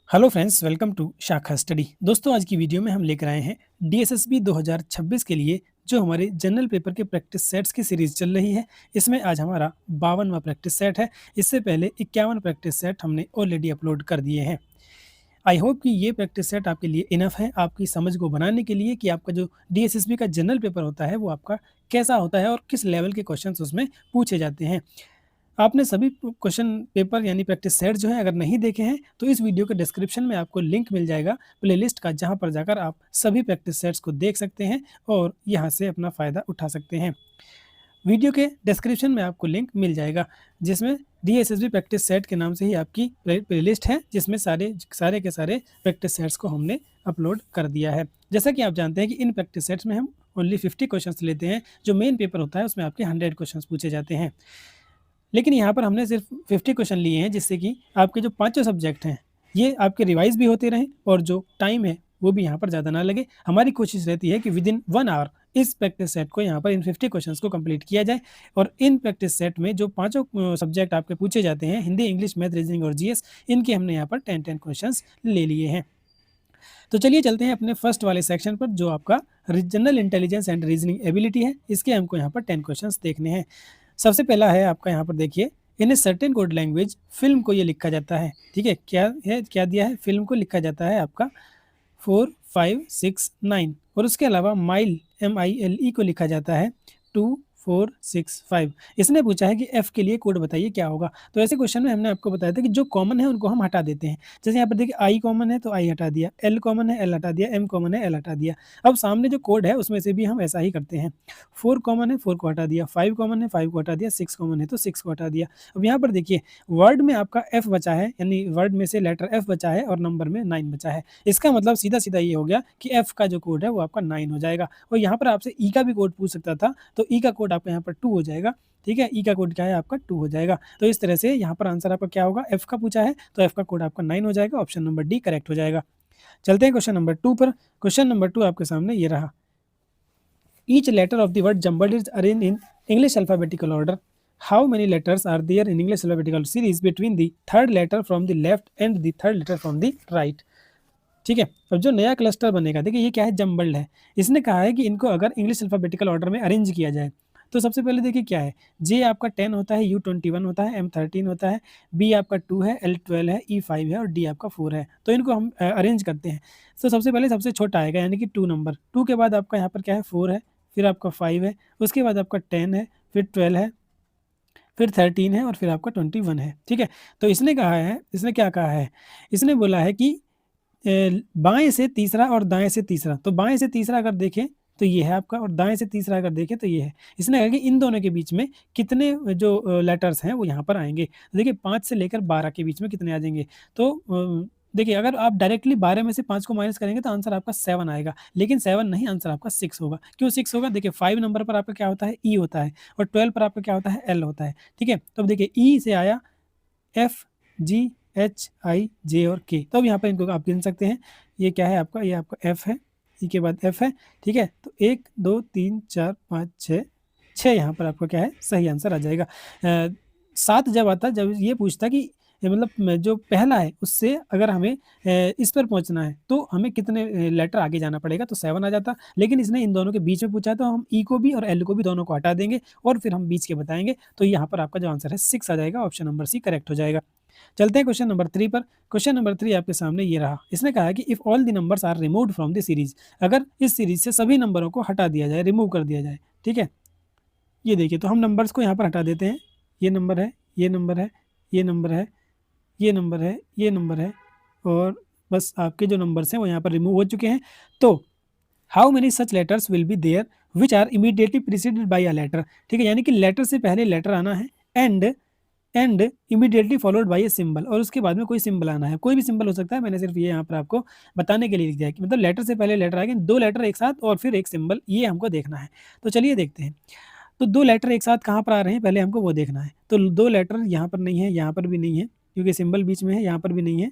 Hello friends, welcome to शाखा study. दोस्तों, आज की वीडियो में हम लेकर आए हैं डीएसएसबी 2026 के लिए जो हमारे जनरल पेपर के प्रैक्टिस सेट्स की सीरीज चल रही है। इसमें आज हमारा 52वां प्रैक्टिस सेट है। इससे पहले 51 प्रैक्टिस सेट हमने ऑलरेडी अपलोड कर दिए हैं। आई होप कि ये प्रैक्टिस सेट आपके लिए इनफ है आपकी समझ को बनाने के लिए कि आपका जो डीएसएसबी का जनरल पेपर होता है वो आपका कैसा होता है और किस लेवल के क्वेश्चन उसमें पूछे जाते हैं। आपने सभी क्वेश्चन पेपर यानी प्रैक्टिस सेट जो है अगर नहीं देखे हैं तो इस वीडियो के डिस्क्रिप्शन में आपको लिंक मिल जाएगा प्लेलिस्ट का, जहां पर जाकर आप सभी प्रैक्टिस सेट्स को देख सकते हैं और यहां से अपना फ़ायदा उठा सकते हैं। वीडियो के डिस्क्रिप्शन में आपको लिंक मिल जाएगा जिसमें डीएसएसबी प्रैक्टिस सेट के नाम से ही आपकी प्लेलिस्ट है, जिसमें सारे सारे के सारे प्रैक्टिस सेट्स को हमने अपलोड कर दिया है। जैसा कि आप जानते हैं कि इन प्रैक्टिस सेट्स में हम ओनली 50 क्वेश्चंस लेते हैं। जो मेन पेपर होता है उसमें आपके 100 क्वेश्चंस पूछे जाते हैं, लेकिन यहाँ पर हमने सिर्फ 50 क्वेश्चन लिए हैं जिससे कि आपके जो पांचों सब्जेक्ट हैं ये आपके रिवाइज भी होते रहें और जो टाइम है वो भी यहाँ पर ज़्यादा ना लगे। हमारी कोशिश रहती है कि विद इन 1 आवर इस प्रैक्टिस सेट को यहाँ पर इन 50 क्वेश्चंस को कंप्लीट किया जाए। और इन प्रैक्टिस सेट में जो पांचों सब्जेक्ट आपके पूछे जाते हैं, हिंदी, इंग्लिश, मैथ, रीजनिंग और जीएस, इनके हमने यहाँ पर 10-10 क्वेश्चंस ले लिए हैं। तो चलिए चलते हैं अपने फर्स्ट वाले सेक्शन पर जो आपका general intelligence and reasoning ability है। इसके हमको यहाँ पर 10 क्वेश्चंस देखने हैं। सबसे पहला है आपका, यहाँ पर देखिए, in a certain code language film को ये लिखा जाता है। ठीक है, क्या दिया है, फिल्म को लिखा जाता है आपका 4, 5, 6, 9 और उसके अलावा माइल MILE को लिखा जाता है 2, 4, 6, 5। इसने पूछा है कि एफ के लिए कोड बताइए क्या होगा। तो ऐसे क्वेश्चन में हमने आपको बताया था कि जो कॉमन है उनको हम हटा देते हैं। जैसे यहाँ पर देखिए आई कॉमन है तो आई हटा दिया, एल कॉमन है एल हटा दिया, एम कॉमन है एल हटा दिया। अब सामने जो कोड है उसमें से भी हम ऐसा ही करते हैं। 4 कॉमन है 4 को हटा दिया, 5 कॉमन है 5 को हटा दिया, 6 कॉमन है तो 6 को हटा दिया। अब यहाँ पर देखिए वर्ड में आपका एफ बचा है, यानी वर्ड में से लेटर एफ बचा है और नंबर में 9 बचा है। इसका मतलब सीधा सीधा ये हो गया कि एफ का जो कोड है वो आपका 9 हो जाएगा। और यहाँ पर आपसे ई का भी कोड पूछ सकता था, तो ई का कोड आपका यहाँ पर 2 हो जाएगा। ठीक है, ई का कोड क्या है आपका 2 हो जाएगा। तो इस तरह से यहाँ पर आंसर आपका क्या होगा, एफ का पूछा है तो एफ का कोड आपका 9 हो जाएगा। ऑप्शन नंबर डी करेक्ट हो जाएगा। चलते हैं क्वेश्चन नंबर 2 पर। क्वेश्चन नंबर 2 आपके सामने ये रहा। Each letter of the word jumbled is arranged in English alphabetical order. How many letters are there in English alphabetical series between the third letter from the left and the third letter from the right. ठीक है, अब जो नया cluster बनेगा, देखिए ये क्या है, जम्बल्ड है। इसने कहा है कि इनको अगर इंग्लिश अल्फाबेटिकल ऑर्डर में अरेंज किया जाए तो सबसे पहले देखिए क्या है, जे आपका 10 होता है, यू 21 होता है, एम 13 होता है, बी आपका 2 है, एल 12 है, ई 5 है और डी आपका 4 है। तो इनको हम अरेंज करते हैं। तो सबसे पहले सबसे छोटा आएगा यानी कि 2 नंबर, 2 के बाद आपका यहाँ पर क्या है 4 है, फिर आपका 5 है, उसके बाद आपका 10 है, फिर 12 है, फिर 13 है और फिर आपका 21 है। ठीक है, तो इसने कहा है, इसने क्या कहा है, इसने बोला है कि बाएं से तीसरा और दाएं से तीसरा। तो बाएं से तीसरा अगर देखें तो ये है आपका, और दाएं से तीसरा अगर देखें तो ये है। इसने कहा कि इन दोनों के बीच में कितने जो लेटर्स हैं वो यहाँ पर आएंगे। तो देखिए 5 से लेकर 12 के बीच में कितने आ जाएंगे। तो देखिए अगर आप डायरेक्टली 12 में से 5 को माइनस करेंगे तो आंसर आपका 7 आएगा, लेकिन 7 नहीं, आंसर आपका 6 होगा। क्यों 6 होगा, देखिए 5 नंबर पर आपका क्या होता है, ई होता है, और 12 पर आपका क्या होता है, एल होता है। ठीक है, तो अब देखिए ई से आया एफ, जी, एच, आई, जे और के। तो अब यहाँ पर इनको आप गिन सकते हैं। ये क्या है आपका, ये आपका एफ है, ई के बाद एफ है। ठीक है, तो 1, 2, 3, 4, 5, 6 यहाँ पर आपका क्या है, सही आंसर आ जाएगा। 7 जब आता, जब ये पूछता कि मतलब जो पहला है उससे अगर हमें इस पर पहुंचना है तो हमें कितने लेटर आगे जाना पड़ेगा, तो 7 आ जाता। लेकिन इसने इन दोनों के बीच में पूछा तो हम ई को भी और एल को भी दोनों को हटा देंगे और फिर हम बीच के बताएंगे। तो यहाँ पर आपका जो आंसर है 6 आ जाएगा। ऑप्शन नंबर सी करेक्ट हो जाएगा। चलते हैं क्वेश्चन नंबर 3 पर। क्वेश्चन नंबर 3 आपके सामने ये रहा। इसने कहा है कि if all the numbers are removed from the series, अगर इस सीरीज से सभी नंबरों को हटा दिया जाए, रिमूव कर दिया जाए। ठीक है, ये देखिए, तो हम नंबर्स को यहाँ पर हटा देते हैं। ये नंबर है, ये नंबर है, ये नंबर है, ये नंबर है, ये नंबर है, और बस आपके जो नंबर्स हैं वो यहाँ पर रिमूव हो चुके हैं। तो how many such letters will be there which are immediately preceded by a letter. ठीक है, यानी कि लेटर से पहले लेटर आना है, and immediately followed by a symbol, और उसके बाद में कोई सिंबल आना है। कोई भी सिंबल हो सकता है, मैंने सिर्फ ये यहाँ पर आपको बताने के लिए लिख दिया है कि मतलब लेटर से पहले लेटर आएंगे, 2 लेटर एक साथ और फिर एक सिंबल, ये हमको देखना है। तो चलिए देखते हैं। तो 2 लेटर एक साथ कहाँ पर आ रहे हैं, पहले हमको वो देखना है। तो 2 लेटर यहाँ पर नहीं है, यहाँ पर भी नहीं है, क्योंकि सिंबल बीच में है, यहाँ पर भी नहीं है।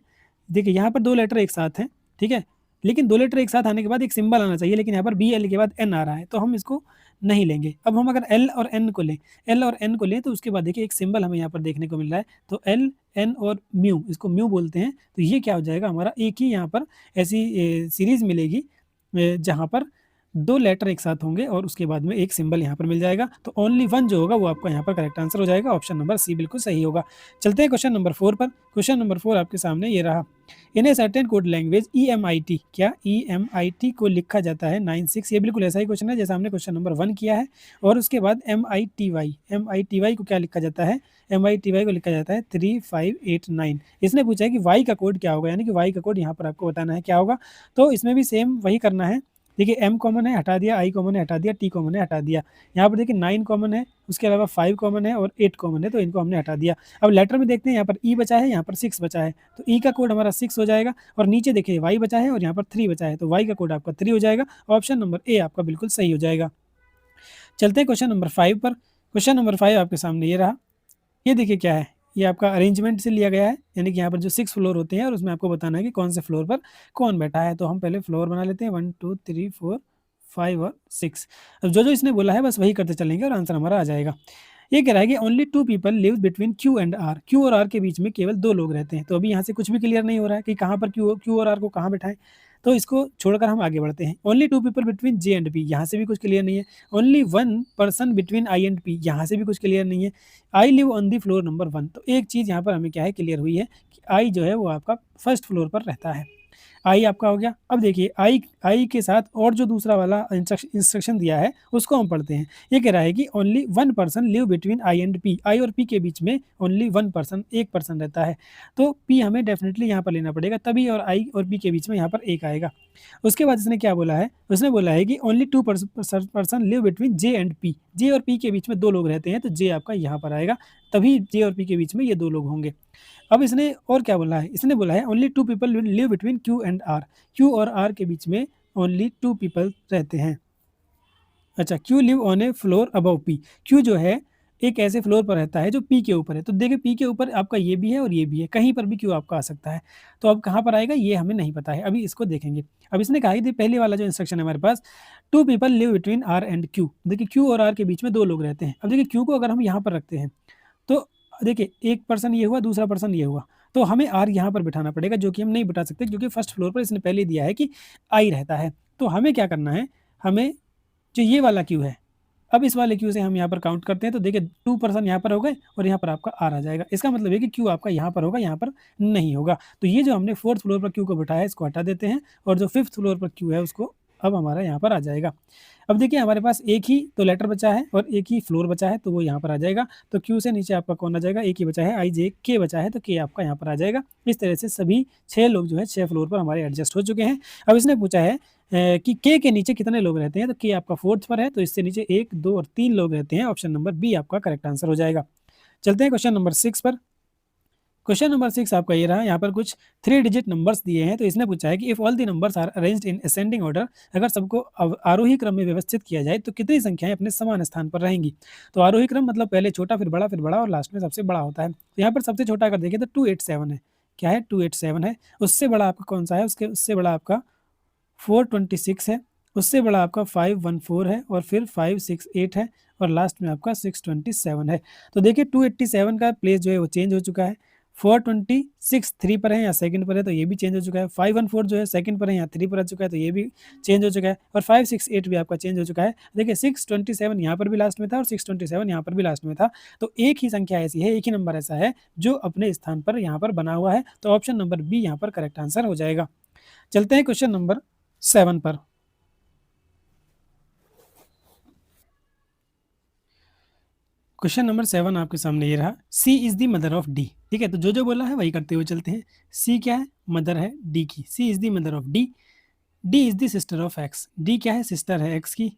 देखिए यहाँ पर 2 लेटर एक साथ हैं। ठीक है, लेकिन 2 लेटर एक साथ आने के बाद एक सिंबल आना चाहिए, लेकिन यहाँ पर BL के बाद N आ रहा है, तो हम इसको नहीं लेंगे। अब हम अगर L और N को लें, L और N को लें तो उसके बाद देखिए एक सिंबल हमें यहाँ पर देखने को मिल रहा है, तो L, N और म्यू, इसको म्यू बोलते हैं। तो ये क्या हो जाएगा, हमारा एक ही यहाँ पर ऐसी सीरीज़ मिलेगी जहाँ पर 2 लेटर एक साथ होंगे और उसके बाद में एक सिंबल यहाँ पर मिल जाएगा। तो ओनली 1 जो होगा वो आपका यहाँ पर करेक्ट आंसर हो जाएगा, ऑप्शन नंबर सी बिल्कुल सही होगा। चलते हैं क्वेश्चन नंबर 4 पर। क्वेश्चन नंबर 4 आपके सामने ये रहा। In a certain code language EMIT, क्या EMIT को लिखा जाता है 96, ये बिल्कुल ऐसा ही क्वेश्चन है जैसा हमने क्वेश्चन नंबर 1 किया है। और उसके बाद MITY को क्या लिखा जाता है, MITY को लिखा जाता है 3589। इसने पूछा है कि Y का कोड क्या होगा, यानी कि Y का कोड यहाँ पर आपको बताना है क्या होगा। तो इसमें भी सेम वही करना है। देखिए M कॉमन है, हटा दिया, I कॉमन है, हटा दिया, T कॉमन है, हटा दिया। यहाँ पर देखिए 9 कॉमन है, उसके अलावा 5 कॉमन है और 8 कॉमन है, तो इनको हमने हटा दिया। अब लेटर में देखते हैं, यहाँ पर E बचा है, यहाँ पर 6 बचा है, तो E का कोड हमारा 6 हो जाएगा। और नीचे देखिए Y बचा है और यहाँ पर 3 बचा है, तो Y का कोड आपका 3 हो जाएगा। ऑप्शन नंबर ए आपका बिल्कुल सही हो जाएगा। चलते हैं क्वेश्चन नंबर 5 पर। क्वेश्चन नंबर 5 आपके सामने ये रहा। ये देखिए क्या है, ये आपका अरेंजमेंट से लिया गया है, यानी कि यहाँ पर जो 6 फ्लोर होते हैं और उसमें आपको बताना है कि कौन से फ्लोर पर कौन बैठा है। तो हम पहले फ्लोर बना लेते हैं, 1 2 3 4 5 और 6। अब जो इसने बोला है बस वही करते चलेंगे और आंसर हमारा आ जाएगा। ये कह रहा है कि only 2 people live between Q and R, Q और R के बीच में केवल 2 लोग रहते हैं। तो अभी यहाँ से कुछ भी क्लियर नहीं हो रहा है कि कहाँ पर Q और R को कहाँ बैठाएं, तो इसको छोड़कर हम आगे बढ़ते हैं। Only 2 people between J and P, यहाँ से भी कुछ क्लियर नहीं है। Only 1 person between I and P, यहाँ से भी कुछ क्लियर नहीं है। I live on the floor number 1, तो एक चीज़ यहाँ पर हमें क्या है क्लियर हुई है कि आई जो है वो आपका फर्स्ट फ्लोर पर रहता है। आई आपका हो गया। अब देखिए आई के साथ और जो दूसरा वाला इंस्ट्रक्शन दिया है उसको हम पढ़ते हैं। ये कह रहा है कि only 1 person live between I and P, I और पी के बीच में ओनली 1 पर्सन, एक पर्सन रहता है। तो पी हमें डेफिनेटली यहाँ पर लेना पड़ेगा, तभी और आई और पी के बीच में यहाँ पर एक आएगा। उसके बाद इसने क्या बोला है, उसने बोला है कि only 2 person live between J and P, J और पी के बीच में 2 लोग रहते हैं, तो जे आपका यहाँ पर आएगा, तभी जे और पी के बीच में ये 2 लोग होंगे। अब इसने और क्या बोला है, इसने बोला है only 2 people live between Q and R, Q और आर के बीच में ओनली 2 पीपल रहते हैं। अच्छा, Q live on a floor above P, Q जो है एक ऐसे फ्लोर पर रहता है जो पी के ऊपर है। तो देखिए पी के ऊपर आपका ये भी है और ये भी है, कहीं पर भी क्यू आपका आ सकता है। तो अब कहाँ पर आएगा ये हमें नहीं पता है, अभी इसको देखेंगे। अब इसने कहा कि पहले वाला जो इंस्ट्रक्शन है हमारे पास, 2 people live between R and Q, देखिए क्यू और आर के बीच में 2 लोग रहते हैं। अब देखिए क्यू को अगर हम यहाँ पर रखते हैं तो देखिए एक पर्सन ये हुआ, दूसरा पर्सन ये हुआ, तो हमें आर यहाँ पर बिठाना पड़ेगा, जो कि हम नहीं बिठा सकते क्योंकि फर्स्ट फ्लोर पर इसने पहले दिया है कि आई रहता है। तो हमें क्या करना है, हमें जो ये वाला क्यू है, अब इस वाले क्यू से हम यहाँ पर काउंट करते हैं, तो देखिए 2 पर्सन यहाँ पर हो गए और यहाँ पर आपका आर आ जाएगा। इसका मतलब है कि क्यू आपका यहाँ पर होगा, यहाँ पर नहीं होगा। तो ये जो हमने 4th फ्लोर पर क्यू को बिठाया है इसको हटा देते हैं, और जो 5th फ्लोर पर क्यू है उसको अब हमारा यहाँ पर आ जाएगा। अब देखिए हमारे पास एक ही तो लेटर बचा है और एक ही फ्लोर बचा है, तो वो यहाँ पर आ जाएगा। तो क्यू से नीचे आपका कौन आ जाएगा, एक ही बचा है, आई जे के बचा है, तो के आपका यहाँ पर आ जाएगा। इस तरह से सभी 6 लोग जो है 6 फ्लोर पर हमारे एडजस्ट हो चुके हैं। अब इसने पूछा है कि के नीचे कितने लोग रहते हैं, तो के आपका 4th पर है, तो इससे नीचे 1 2 और 3 लोग रहते हैं। ऑप्शन नंबर बी आपका करेक्ट आंसर हो जाएगा। चलते हैं क्वेश्चन नंबर 6 पर। क्वेश्चन नंबर 6 आपका ये रहा, यहाँ पर कुछ 3 डिजिट नंबर्स दिए हैं। तो इसने पूछा है कि if all the numbers are arranged in ascending order, अगर सबको आरोही क्रम में व्यवस्थित किया जाए तो कितनी संख्याएं अपने समान स्थान पर रहेंगी। तो आरोही क्रम मतलब पहले छोटा फिर बड़ा और लास्ट में सबसे बड़ा होता है। तो यहाँ पर सबसे छोटा अगर देखिए तो 287 है, क्या है 287 है। उससे बड़ा आपका कौन सा है, उससे बड़ा आपका 426 है, उससे बड़ा आपका 514 है, और फिर 568 है, और लास्ट में आपका 627 है। तो देखिए 287 का प्लेस जो है वो चेंज हो चुका है। 426 3 पर है या सेकंड पर है, तो ये भी चेंज हो चुका है। 514 जो है सेकंड पर है या 3 पर आ चुका है, तो ये भी चेंज हो चुका है। और 568 भी आपका चेंज हो चुका है। देखिए 627 यहाँ पर भी लास्ट में था और 627 यहाँ पर भी लास्ट में था। तो एक ही संख्या ऐसी है, एक ही नंबर ऐसा है जो अपने स्थान पर यहाँ पर बना हुआ है। तो ऑप्शन नंबर बी यहाँ पर करेक्ट आंसर हो जाएगा। चलते हैं क्वेश्चन नंबर 7 पर। क्वेश्चन नंबर 7 आपके सामने ये रहा, C is the mother of D. ठीक है, तो जो बोला है वही करते हुए चलते हैं। सी क्या है, मदर है डी की, C is the mother of D, D is the sister of X, D क्या है, सिस्टर है एक्स की।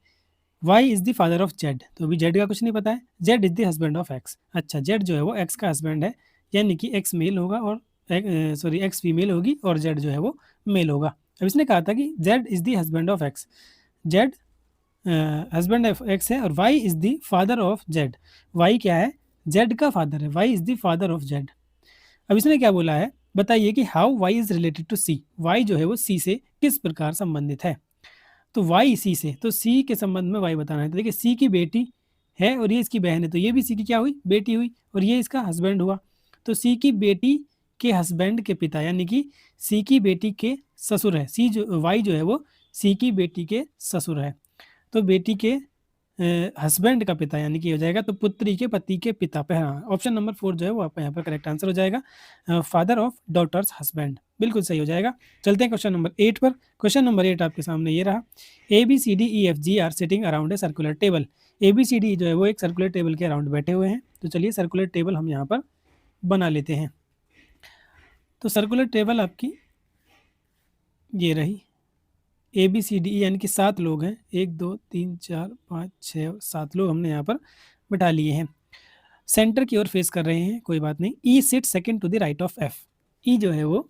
Y is the father of Z, तो अभी जेड का कुछ नहीं पता है। Z is the husband of X, अच्छा जेड जो है वो एक्स का हस्बैंड है, यानी कि एक्स मेल होगा और एक्स फीमेल होगी और जेड जो है वो मेल होगा। अब इसने कहा था कि Z is the husband of X, Z husband of X है, और Y is the father of Z, Y क्या है, जेड का फादर है, Y is the father of Z. अब इसने क्या बोला है बताइए कि how Y is related to C, Y जो है वो सी से किस प्रकार संबंधित है। तो वाई सी से, तो सी के संबंध में वाई बताना है। तो देखिए सी की बेटी है और ये इसकी बहन है, तो ये भी सी की क्या हुई, बेटी हुई, और ये इसका हस्बैंड हुआ। तो सी की बेटी के हस्बैंड के पिता, यानी कि सी की बेटी के ससुर है। सी जो वाई जो है वो सी की बेटी के ससुर है। तो बेटी के हस्बैंड का पिता, यानी कि हो जाएगा तो पुत्री के पति के पिता पे। हाँ, ऑप्शन नंबर 4 जो है वो आपका यहाँ पर करेक्ट आंसर हो जाएगा, फादर ऑफ डॉटर्स हस्बैंड, बिल्कुल सही हो जाएगा। चलते हैं क्वेश्चन नंबर 8 पर। क्वेश्चन नंबर 8 आपके सामने ये रहा, A B C D E F G are sitting around a circular table. A B C D जो है वो एक सर्कुलर टेबल के अराउंड बैठे हुए हैं। तो चलिए सर्कुलर टेबल हम यहाँ पर बना लेते हैं। तो सर्कुलर टेबल आपकी ये रही, ए बी सी डी ई, यानी कि 7 लोग हैं, 1 2 3 4 5 6 7 लोग हमने यहाँ पर बैठा लिए हैं। सेंटर की ओर फेस कर रहे हैं, कोई बात नहीं। E sit second to the right of F, E जो है वो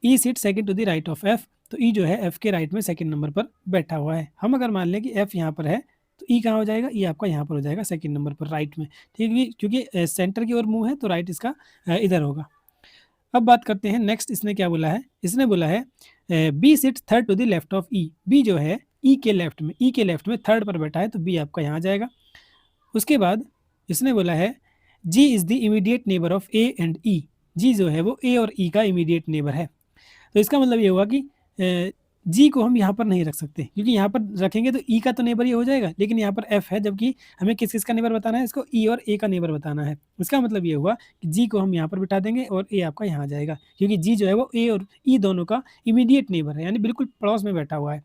E sit second to the right of F, तो ई जो है एफ के राइट में सेकंड नंबर पर बैठा हुआ है। हम अगर मान लें कि एफ यहाँ पर है, तो ई कहाँ हो जाएगा, ई आपका यहाँ पर हो जाएगा सेकंड नंबर पर राइट में, ठीक है, क्योंकि सेंटर की ओर मुंह है तो राइट इसका इधर होगा। अब बात करते हैं नेक्स्ट, इसने क्या बोला है, इसने बोला है B sit third to the left of E, B जो है ई के लेफ्ट में, ई के लेफ्ट में थर्ड पर बैठा है, तो बी आपका यहाँ जाएगा। उसके बाद इसने बोला है G is the immediate neighbour of A and E, G जो है वो ए और ई का इमीडिएट नेबर है। तो इसका मतलब ये हुआ कि जी को हम यहाँ पर नहीं रख सकते, क्योंकि यहाँ पर रखेंगे तो ई का तो नेबर ही हो जाएगा, लेकिन यहाँ पर एफ है, जबकि हमें किस किस का नेबर बताना है, इसको ई और ए का नेबर बताना है। इसका मतलब ये हुआ कि जी को हम यहाँ पर बिठा देंगे और ए आपका यहाँ आ जाएगा, क्योंकि जी जो है वो ए और ई दोनों का इमीडिएट नेबर है, यानी बिल्कुल पड़ोस में बैठा हुआ है।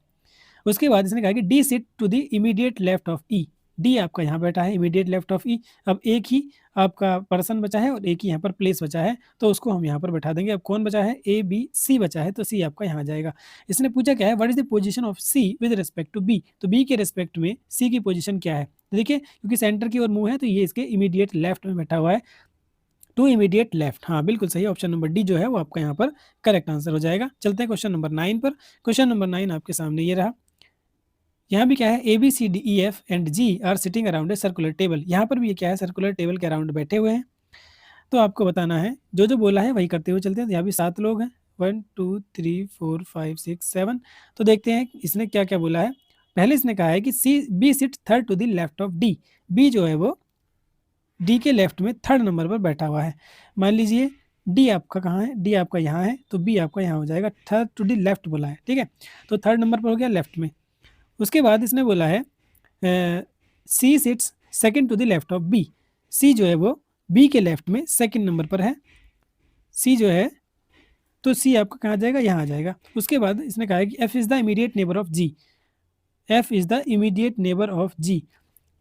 उसके बाद इसने कहा कि D sit to the immediate left of E, D आपका यहाँ बैठा है इमीडिएट लेफ्ट ऑफ ई। अब एक ही आपका पर्सन बचा है और एक ही यहाँ पर प्लेस बचा है, तो उसको हम यहाँ पर बैठा देंगे। अब कौन बचा है, ए बी सी बचा है, तो सी आपका यहाँ जाएगा। इसने पूछा क्या है, what is the position of C with respect to B, तो बी के रिस्पेक्ट में सी की पोजीशन क्या है। तो देखिए क्योंकि सेंटर की ओर मुंह है, तो ये इसके इमीडिएट लेफ्ट में बैठा हुआ है, टू इमीडिएट लेफ्ट। हाँ बिल्कुल सही, ऑप्शन नंबर डी जो है वो आपका यहाँ पर करेक्ट आंसर हो जाएगा। चलते हैं क्वेश्चन नंबर 9 पर। क्वेश्चन नंबर 9 आपके सामने ये रहा, यहाँ भी क्या है, A B C D E F and G are sitting around a circular table, यहाँ पर भी ये क्या है, सर्कुलर टेबल के अराउंड बैठे हुए हैं। तो आपको बताना है, जो जो बोला है वही करते हुए चलते हैं। तो यहाँ भी 7 लोग हैं, 1 2 3 4 5 6 7। तो देखते हैं इसने क्या क्या बोला है। पहले इसने कहा है कि C B sit third to the left of D, B जो है वो डी के लेफ्ट में थर्ड नंबर पर बैठा हुआ है। मान लीजिए डी आपका कहाँ है, डी आपका यहाँ है, तो बी आपका यहाँ हो जाएगा, थर्ड टू द लेफ्ट बोला है, ठीक है, तो थर्ड नंबर पर हो गया लेफ्ट में। उसके बाद इसने बोला है C sits second to the left of B, C जो है वो बी के लेफ्ट में सेकंड नंबर पर है, सी जो है, तो सी आपका कहाँ जाएगा, यहाँ आ जाएगा। उसके बाद इसने कहा है कि F is the immediate neighbour of G, F is the immediate neighbour of G,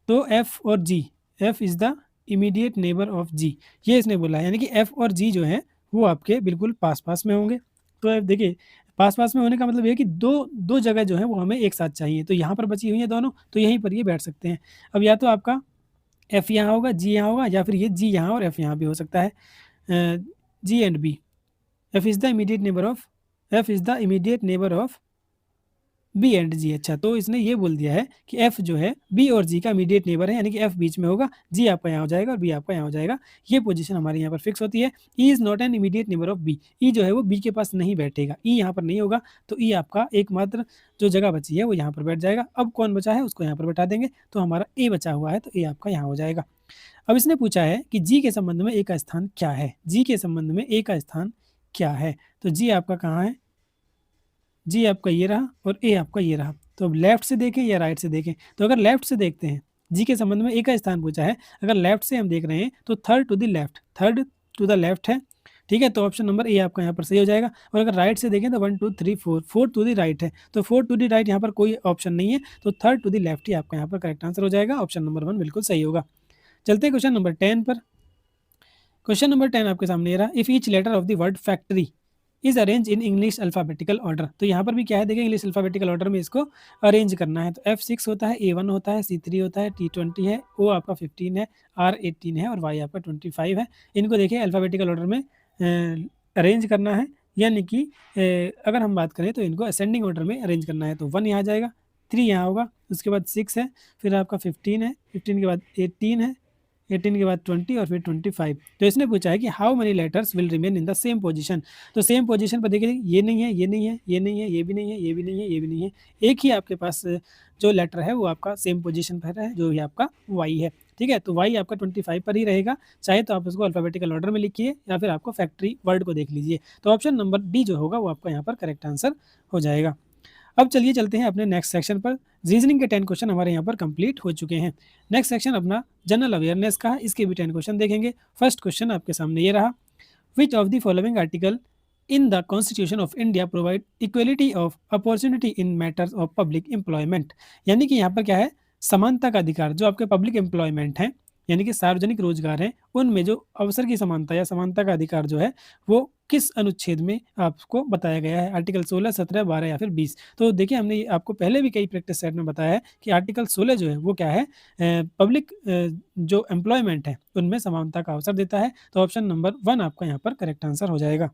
तो एफ और G, F is the immediate neighbour of G, ये इसने बोला है, यानी कि एफ और जी जो है वो आपके बिल्कुल पास पास में होंगे। तो अब देखिए पास पास में होने का मतलब ये है कि दो दो जगह जो है वो हमें एक साथ चाहिए, तो यहाँ पर बची हुई है दोनों, तो यहीं पर ये बैठ सकते हैं। अब या तो आपका एफ यहाँ होगा, जी यहाँ होगा, या फिर ये जी यहाँ और एफ यहाँ भी हो सकता है, G and B. F is the immediate neighbour of, F is the immediate neighbour of B and G. अच्छा, तो इसने ये बोल दिया है कि एफ जो है बी और जी का इमीडिएट नेबर है, यानी कि एफ बीच में होगा, जी आपका यहाँ हो जाएगा और बी आपका यहाँ हो जाएगा। ये पोजीशन हमारे यहाँ पर फिक्स होती है। E is not an immediate neighbour of B, E जो है वो बी के पास नहीं बैठेगा, ई यहाँ पर नहीं होगा, तो ई आपका एकमात्र जो जगह बची है वो यहाँ पर बैठ जाएगा। अब कौन बचा है उसको यहाँ पर बैठा देंगे, तो हमारा ए बचा हुआ है, तो ए आपका यहाँ हो जाएगा। अब इसने पूछा है कि जी के संबंध में ए का स्थान क्या है, जी के संबंध में ए का स्थान क्या है। तो जी आपका कहाँ है, जी आपका ये रहा और ए आपका ये रहा। तो अब लेफ्ट से देखें या राइट से देखें, तो अगर लेफ्ट से देखते हैं, जी के संबंध में ए का स्थान पूछा है, अगर लेफ्ट से हम देख रहे हैं तो third to the left, third to the left है, ठीक है, तो ऑप्शन नंबर ए आपका यहाँ पर सही हो जाएगा। और अगर राइट से देखें तो 1 2 3 4, फोर्थ टू द राइट है, तो फोर्थ टू द राइट यहाँ पर कोई ऑप्शन नहीं है, तो थर्ड टू द लेफ्ट ही आपका यहाँ पर करेक्ट आंसर हो जाएगा। ऑप्शन नंबर 1 बिल्कुल सही होगा। चलते हैं क्वेश्चन नंबर 10 पर। क्वेश्चन नंबर 10 आपके सामने ये रहा, if each letter of the word factory is arrange in English alphabetical order. तो यहाँ पर भी क्या है, देखिए इंग्लिश अल्फाबेटिकल ऑर्डर में इसको अरेंज करना है। तो F6 होता है, A1 होता है, C3 होता है, T20 है, O आपका 15 है, R 18 है और Y आपका 25 है। इनको देखिए अल्फाबेटिकल ऑर्डर में अरेंज करना है, यानी कि अगर हम बात करें तो इनको असेंडिंग ऑर्डर में अरेंज करना है। तो 1 यहाँ जाएगा, 3 यहाँ होगा, उसके बाद 6 है, फिर आपका 15 है, 15 के बाद 18 है, 18 के बाद 20 और फिर 25। तो इसने पूछा है कि how many letters will remain in the same position. तो सेम पोजीशन पर देखिए, ये नहीं है, ये नहीं है, ये नहीं है, ये भी नहीं है, ये भी नहीं है, ये भी नहीं है। एक ही आपके पास जो लेटर है वो आपका सेम पोजीशन पर है, जो ये आपका वाई है। ठीक है, तो वाई आपका 25 पर ही रहेगा। चाहे तो आप इसको अल्फाबेटिकल ऑर्डर में लिखिए या फिर आपको फैक्ट्री वर्ड को देख लीजिए। तो ऑप्शन नंबर डी जो होगा वो आपका यहाँ पर करेक्ट आंसर हो जाएगा। अब चलिए चलते हैं अपने नेक्स्ट सेक्शन पर। रीजनिंग के 10 क्वेश्चन हमारे यहाँ पर कंप्लीट हो चुके हैं। नेक्स्ट सेक्शन अपना जनरल अवेयरनेस का है, इसके भी 10 क्वेश्चन देखेंगे। फर्स्ट क्वेश्चन आपके सामने ये रहा, विच of the following article in the constitution of India provide equality of opportunity in matters of public employment. यानी कि यहाँ पर क्या है, समानता का अधिकार जो आपके पब्लिक एम्प्लॉयमेंट हैं, यानी कि सार्वजनिक रोजगार हैं, उनमें जो अवसर की समानता या समानता का अधिकार जो है वो किस अनुच्छेद में आपको बताया गया है, आर्टिकल 16, 17, 12 या फिर 20। तो देखिए, हमने ये आपको पहले भी कई प्रैक्टिस सेट में बताया है कि आर्टिकल 16 जो है वो क्या है, पब्लिक जो एम्प्लॉयमेंट है उनमें समानता का अवसर देता है। तो ऑप्शन नंबर 1 आपका यहाँ पर करेक्ट आंसर हो जाएगा।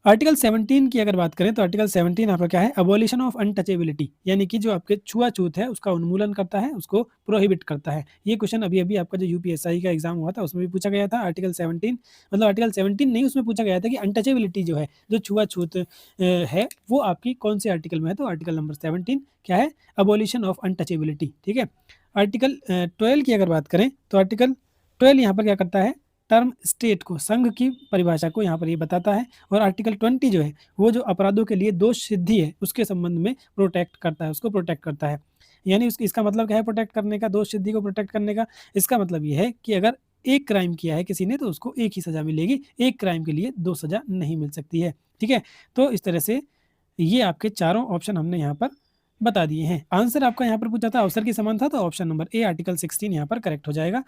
आर्टिकल 17 की अगर बात करें तो आर्टिकल 17 आपका क्या है, अबॉलिशन ऑफ अनटचेबिलिटी, यानी कि जो आपके छुआछूत है उसका उन्मूलन करता है, उसको प्रोहिबिट करता है। ये क्वेश्चन अभी अभी आपका जो यूपीएसआई का एग्जाम हुआ था उसमें भी पूछा गया था। आर्टिकल 17 मतलब आर्टिकल 17 नहीं, उसमें पूछा गया था कि अनटचेबिलिटी जो है, जो छुआछूत है, वो आपकी कौन से आर्टिकल में है। तो आर्टिकल नंबर 17 क्या है, अबॉलिशन ऑफ अनटचेबिलिटी। ठीक है, आर्टिकल 12 की अगर बात करें तो आर्टिकल 12 यहाँ पर क्या करता है, टर्म स्टेट को, संघ की परिभाषा को यहाँ पर ये बताता है। और आर्टिकल 20 जो है वो जो अपराधों के लिए दोष सिद्धि है उसके संबंध में प्रोटेक्ट करता है, उसको प्रोटेक्ट करता है। यानी इसका मतलब क्या है, प्रोटेक्ट करने का, दोष सिद्धि को प्रोटेक्ट करने का। इसका मतलब ये है कि अगर एक क्राइम किया है किसी ने तो उसको एक ही सजा मिलेगी, एक क्राइम के लिए 2 सजा नहीं मिल सकती है। ठीक है, तो इस तरह से ये आपके चारों ऑप्शन हमने यहाँ पर बता दिए हैं। आंसर आपका यहाँ पर पूछा था अवसर की समानता, तो ऑप्शन नंबर ए आर्टिकल 16 यहाँ पर करेक्ट हो जाएगा।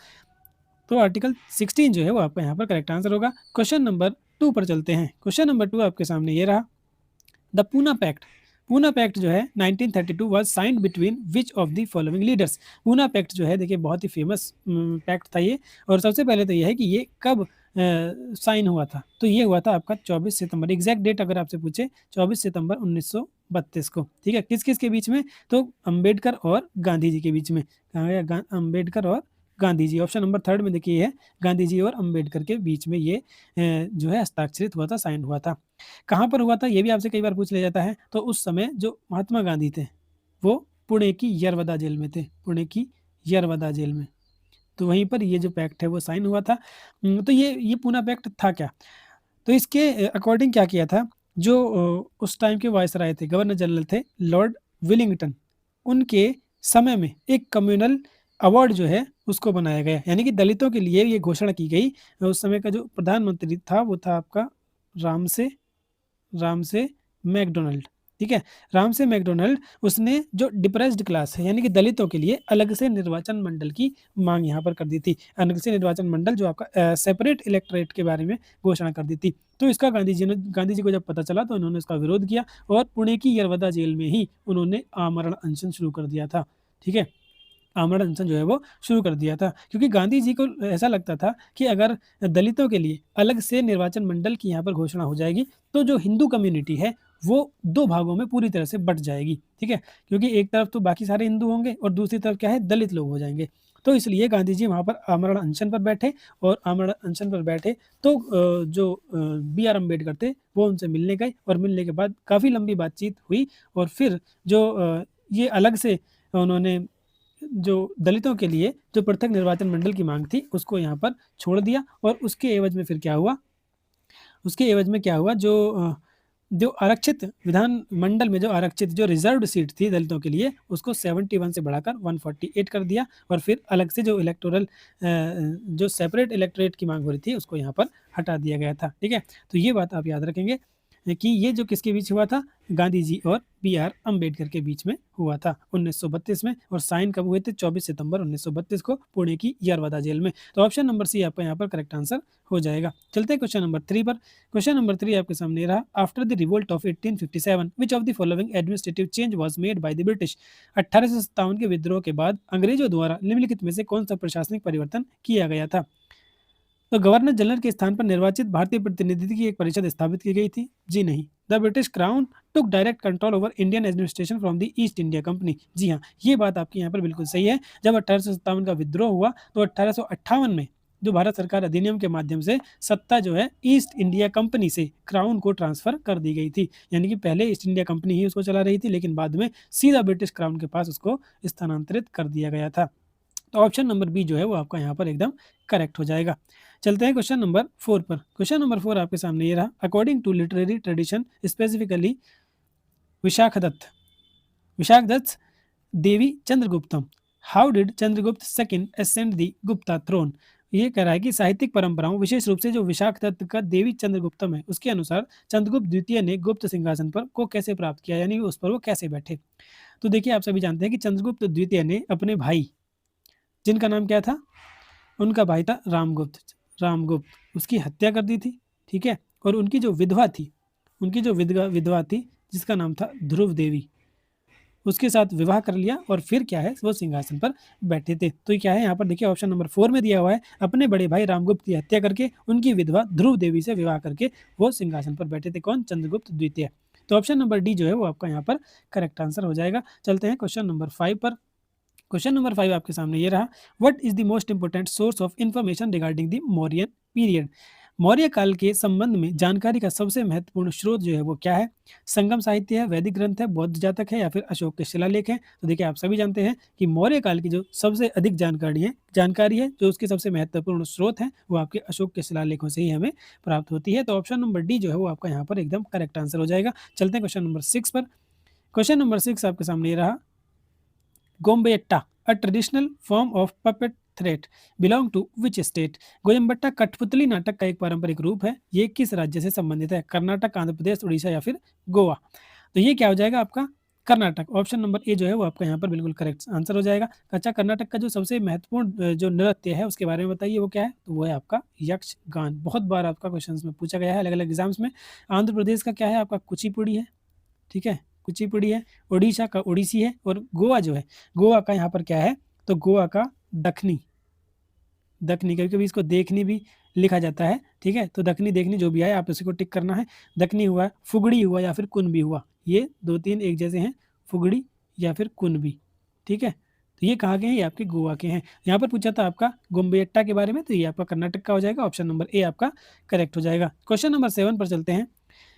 तो आर्टिकल 16 जो है वो आपका यहाँ पर करेक्ट आंसर होगा। क्वेश्चन नंबर 2 पर चलते हैं। क्वेश्चन नंबर 2 आपके सामने ये रहा, the Poona pact. Poona pact जो है 1932 was signed between which of the following leaders. Poona pact जो है देखिए बहुत ही फेमस पैक्ट था ये। और सबसे पहले तो ये है कि ये कब साइन हुआ था, तो ये हुआ था आपका 24 सितंबर। एग्जैक्ट डेट अगर आपसे पूछे 24 सितंबर 1932 को। ठीक है, किस किस के बीच में, तो अंबेडकर और गांधी जी के बीच में। कहाँ गया, अंबेडकर और गांधी जी। ऑप्शन नंबर 3 में देखिए ये है, गांधी जी और अंबेडकर के बीच में ये जो है हस्ताक्षरित हुआ था, साइन हुआ था। कहाँ पर हुआ था ये भी आपसे कई बार पूछ लिया जाता है। तो उस समय जो महात्मा गांधी थे वो पुणे की यरवदा जेल में थे, पुणे की यरवदा जेल में। तो वहीं पर ये जो पैक्ट है वो साइन हुआ था। तो ये पूना पैक्ट था क्या, तो इसके अकॉर्डिंग क्या किया था, जो उस टाइम के वायसराय थे, गवर्नर जनरल थे लॉर्ड विलिंगटन, उनके समय में एक कम्युनल अवार्ड जो है उसको बनाया गया। यानी कि दलितों के लिए ये घोषणा की गई। उस समय का जो प्रधानमंत्री था वो था आपका रामसे मैकडोनल्ड। ठीक है, रामसे मैकडोनल्ड, उसने जो डिप्रेस्ड क्लास है यानी कि दलितों के लिए अलग से निर्वाचन मंडल की मांग यहाँ पर कर दी थी। अलग से निर्वाचन मंडल जो आपका सेपरेट इलेक्टोरेट के बारे में घोषणा कर दी थी। तो इसका गांधी जी को जब पता चला तो उन्होंने इसका विरोध किया और पुणे की यरवदा जेल में ही उन्होंने आमरण अनशन शुरू कर दिया था। ठीक है, आमरण अनशन जो है वो शुरू कर दिया था, क्योंकि गांधी जी को ऐसा लगता था कि अगर दलितों के लिए अलग से निर्वाचन मंडल की यहाँ पर घोषणा हो जाएगी तो जो हिंदू कम्युनिटी है वो 2 भागों में पूरी तरह से बट जाएगी। ठीक है, क्योंकि एक तरफ तो बाकी सारे हिंदू होंगे और दूसरी तरफ क्या है, दलित लोग हो जाएंगे। तो इसलिए गांधी जी वहाँ पर आमरण अनशन पर बैठे और आमरण अनशन पर बैठे तो जो बी आर अम्बेडकर थे वो उनसे मिलने गए और मिलने के बाद काफ़ी लंबी बातचीत हुई और फिर जो ये अलग से उन्होंने जो दलितों के लिए जो पृथक निर्वाचन मंडल की मांग थी उसको यहाँ पर छोड़ दिया। और उसके एवज में फिर क्या हुआ, उसके एवज में क्या हुआ, जो आरक्षित विधान मंडल में जो आरक्षित जो रिजर्व्ड सीट थी दलितों के लिए उसको 71 से बढ़ाकर 148 कर दिया। और फिर अलग से जो इलेक्टोरल जो सेपरेट इलेक्टोरेट की मांग हो रही थी उसको यहाँ पर हटा दिया गया था। ठीक है, तो ये बात आप याद रखेंगे कि ये जो किसके बीच हुआ था, गांधी जी और बी आर अम्बेडकर के बीच में हुआ था 1932 में। और साइन कब हुए थे, 24 सितंबर 1932 को पुणे की यरवदा जेल में। तो ऑप्शन नंबर सी आपका यहाँ पर करेक्ट आंसर हो जाएगा। चलते हैं क्वेश्चन नंबर 3 पर। क्वेश्चन नंबर 3 आपके सामने रहा, after the revolt of 1857 which of the following administrative change was made by the British. 1857 के विद्रोह के बाद अंग्रेजों द्वारा निम्नलिखित में से कौन सा प्रशासनिक परिवर्तन किया गया था। तो गवर्नर जनरल के स्थान पर निर्वाचित भारतीय प्रतिनिधि की एक परिषद स्थापित की गई थी, जी नहीं। The British crown took direct control over Indian administration from the East India Company. जी हाँ, ये बात आपकी यहाँ पर बिल्कुल सही है। जब 1857 का विद्रोह हुआ तो 1858 में जो भारत सरकार अधिनियम के माध्यम से सत्ता जो है ईस्ट इंडिया कंपनी से क्राउन को ट्रांसफर कर दी गई थी। यानी कि पहले ईस्ट इंडिया कंपनी ही उसको चला रही थी, लेकिन बाद में सीधा ब्रिटिश क्राउन के पास उसको स्थानांतरित कर दिया गया था। तो ऑप्शन नंबर बी जो है वो आपका यहाँ पर एकदम करेक्ट हो जाएगा। चलते हैं क्वेश्चन नंबर 4 पर। क्वेश्चन नंबर 4 आपके सामने ये रहा। According to literary tradition specifically Vishakhadatta Devi Chandraguptam, how did Chandragupta second ascend the Gupta throne. ये कह रहा है कि साहित्यिक परंपराओं विशेष रूप से जो विशाखदत्त का देवी चंद्रगुप्तम है उसके अनुसार चंद्रगुप्त द्वितीय ने गुप्त सिंहासन पर को कैसे प्राप्त किया, यानी उस पर वो कैसे बैठे। तो देखिए, आप सभी जानते हैं कि चंद्रगुप्त द्वितीय ने अपने भाई, जिनका नाम क्या था, उनका भाई था रामगुप्त, उसकी हत्या कर दी थी। ठीक है, और उनकी जो विधवा थी, विधवा थी जिसका नाम था ध्रुव देवी, उसके साथ विवाह कर लिया और फिर क्या है वो सिंहासन पर बैठे थे। तो ये क्या है यहाँ पर देखिए, ऑप्शन नंबर 4 में दिया हुआ है, अपने बड़े भाई रामगुप्त की हत्या करके उनकी विधवा ध्रुव देवी से विवाह करके वो सिंहासन पर बैठे थे। कौन? चंद्रगुप्त द्वितीय। तो ऑप्शन नंबर डी जो है वो आपका यहाँ पर करेक्ट आंसर हो जाएगा। चलते हैं क्वेश्चन नंबर 5 पर। क्वेश्चन नंबर 5 आपके सामने ये रहा। What is the most important source of information regarding the Mauryan period. Maurya काल के संबंध में जानकारी का सबसे महत्वपूर्ण स्रोत जो है वो क्या है? संगम साहित्य है, वैदिक ग्रंथ है, बौद्ध जातक है, या फिर अशोक के शिलालेख है। तो देखिए, आप सभी जानते हैं कि मौर्य काल की जो सबसे अधिक जानकारी है जो उसके सबसे महत्वपूर्ण स्रोत है वो आपके अशोक के शिलालेखों से ही हमें प्राप्त होती है। तो ऑप्शन नंबर डी जो है वो आपका यहाँ पर एकदम करेक्ट आंसर हो जाएगा। चलते हैं क्वेश्चन नंबर 6 पर। क्वेश्चन नंबर 6 आपके सामने ये रहा। गोम्बेट्टा, a traditional form of puppet threat, belong to which state। गोयम्बट्टा कठपुतली नाटक का एक पारंपरिक रूप है। ये किस राज्य से संबंधित है? कर्नाटक, आंध्र प्रदेश, उड़ीसा या फिर गोवा। तो ये क्या हो जाएगा आपका? कर्नाटक। ऑप्शन नंबर ए जो है वो आपका यहाँ पर बिल्कुल करेक्ट आंसर हो जाएगा। अच्छा, कर्नाटक का जो सबसे महत्वपूर्ण जो नृत्य है उसके बारे में बताइए, वो क्या है? तो वो है आपका यक्षगान। बहुत बार आपका क्वेश्चन में पूछा गया है अलग अलग एग्जाम्स में। आंध्र प्रदेश का क्या है? आपका कुचिपुड़ी है। ठीक है, कुचिपुड़ी है। उड़ीसा का ओडिसी है। और गोवा जो है, गोवा का यहाँ पर क्या है? तो गोवा का दखनी। कभी कभी इसको देखनी भी लिखा जाता है। ठीक है, तो दखनी देखनी जो भी आए आप उसी को टिक करना है। दखनी हुआ, फुगड़ी हुआ या फिर कुनबी हुआ, ये 2-3 एक जैसे हैं, फुगड़ी या फिर कुनबी। ठीक है, तो ये कहाँ के हैं? ये आपके गोवा के हैं। यहाँ पर पूछा था आपका गोम्बेट्टा के बारे में, तो ये आपका कर्नाटक का हो जाएगा। ऑप्शन नंबर ए आपका करेक्ट हो जाएगा। क्वेश्चन नंबर 7 पर चलते हैं।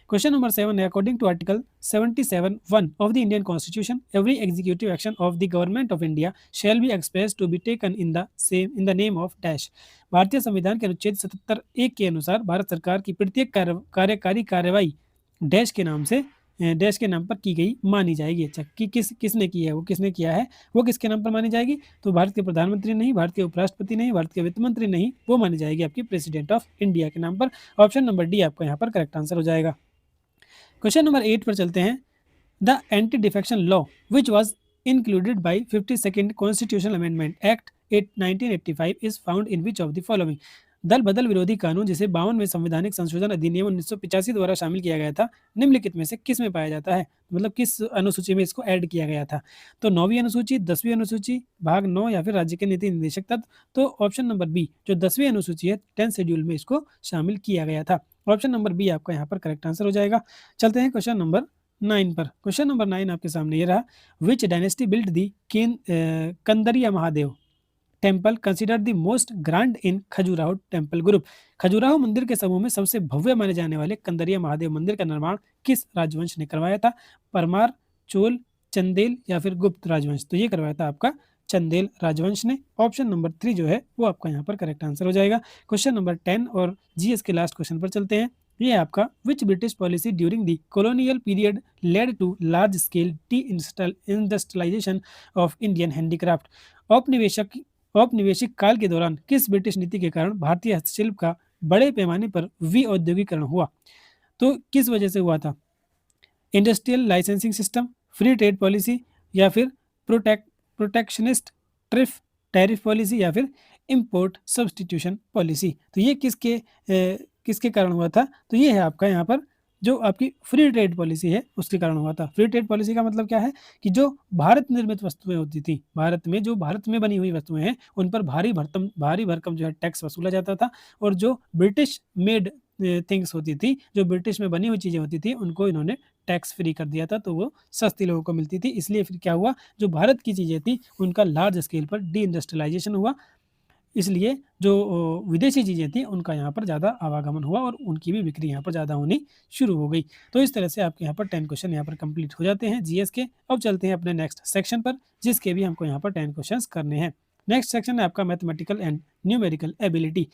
Question number 7 है, according to Article 77(1) of the Indian Constitution, every executive action of the Government of India shall be expressed to be taken in the name of dash। भारतीय संविधान के अनुच्छेद 77(1) के अनुसार भारत सरकार की प्रत्येक कार्यकारी कार्यवाही डैश के नाम से डैश के नाम पर की गई मानी जाएगी। अच्छा, कि किसने की है, वो किसने किया है, वो किसके नाम पर मानी जाएगी? तो भारत के प्रधानमंत्री नहीं, भारत के उपराष्ट्रपति नहीं, भारत के वित्त मंत्री नहीं, वो मानी जाएगी आपकी प्रेसिडेंट ऑफ इंडिया के नाम पर। ऑप्शन नंबर डी आपका यहाँ पर करेक्ट आंसर हो जाएगा। क्वेश्चन नंबर 8 पर चलते हैं। The anti defection law which was included by 52nd constitutional amendment act 1985 is found in which of the following. दल बदल विरोधी कानून जिसे 52वें संवैधानिक संशोधन अधिनियम 1985 द्वारा शामिल किया गया था, निम्नलिखित में से किस में पाया जाता है? मतलब किस अनुसूची में इसको ऐड किया गया था? तो 9वीं अनुसूची, 10वीं अनुसूची, भाग 9 या फिर राज्य के नीति निर्देशक तत्व। तो ऑप्शन नंबर बी जो 10वीं अनुसूची है 10 शेड्यूल में इसको शामिल किया गया था। ऑप्शन नंबर बी आपका यहाँ पर करेक्ट आंसर हो जाएगा। चलते हैं क्वेश्चन नंबर 9 पर। क्वेश्चन नंबर 9 आपके सामने ये रहा। विच dynasty build the Kandariya Mahadev temple consider the most grand in Khajuraho temple group. Khajuraho मंदिर के समूह में सबसे भव्य माने जाने वाले कंदरिया महादेव मंदिर का निर्माण किस राजवंश ने करवाया था? परमार, चोल, चंदेल या फिर गुप्त राजवंश। तो ये करवाया था आपका चंदेल राजवंश ने। ऑप्शन नंबर 3 जो है वो आपका यहाँ पर करेक्ट आंसर हो जाएगा। क्वेश्चन नंबर 10 और जीएस के लास्ट क्वेश्चन पर चलते हैं। ये आपका which British policy during the colonial period led to large scale deindustrialisation of Indian handicraft. औपनिवेशिक काल के दौरान किस ब्रिटिश नीति के कारण भारतीय हस्तशिल्प का बड़े पैमाने पर विऔद्योगिकरण हुआ? तो किस वजह से हुआ था? Industrial licensing system, free trade policy या फिर प्रोटेक्शनिस्ट टैरिफ पॉलिसी या फिर इंपोर्ट सब्सटीट्यूशन पॉलिसी। तो ये किसके कारण हुआ था? तो ये है आपका यहाँ पर जो आपकी फ्री ट्रेड पॉलिसी है उसके कारण हुआ था। फ्री ट्रेड पॉलिसी का मतलब क्या है कि जो भारत निर्मित वस्तुएं होती थी, भारत में बनी हुई वस्तुएं हैं उन पर भारी भरकम जो है टैक्स वसूला जाता था, और जो ब्रिटिश मेड थिंग्स होती थी, जो ब्रिटिश में बनी हुई चीज़ें होती थी, उनको इन्होंने टैक्स फ्री कर दिया था, तो वो सस्ती लोगों को मिलती थी। इसलिए फिर क्या हुआ, जो भारत की चीज़ें थी, उनका लार्ज स्केल पर डी इंडस्ट्रियलाइजेशन हुआ। इसलिए जो विदेशी चीज़ें थी, उनका यहाँ पर ज़्यादा आवागमन हुआ और उनकी भी बिक्री यहाँ पर ज़्यादा होनी शुरू हो गई। तो इस तरह से आपके यहाँ पर 10 क्वेश्चन यहाँ पर कंप्लीट हो जाते हैं जीएस के। अब चलते हैं अपने नेक्स्ट सेक्शन पर, जिसके भी हमको यहाँ पर 10 क्वेश्चंस करने हैं। नेक्स्ट सेक्शन है आपका मैथमेटिकल एंड न्यूमेरिकल एबिलिटी।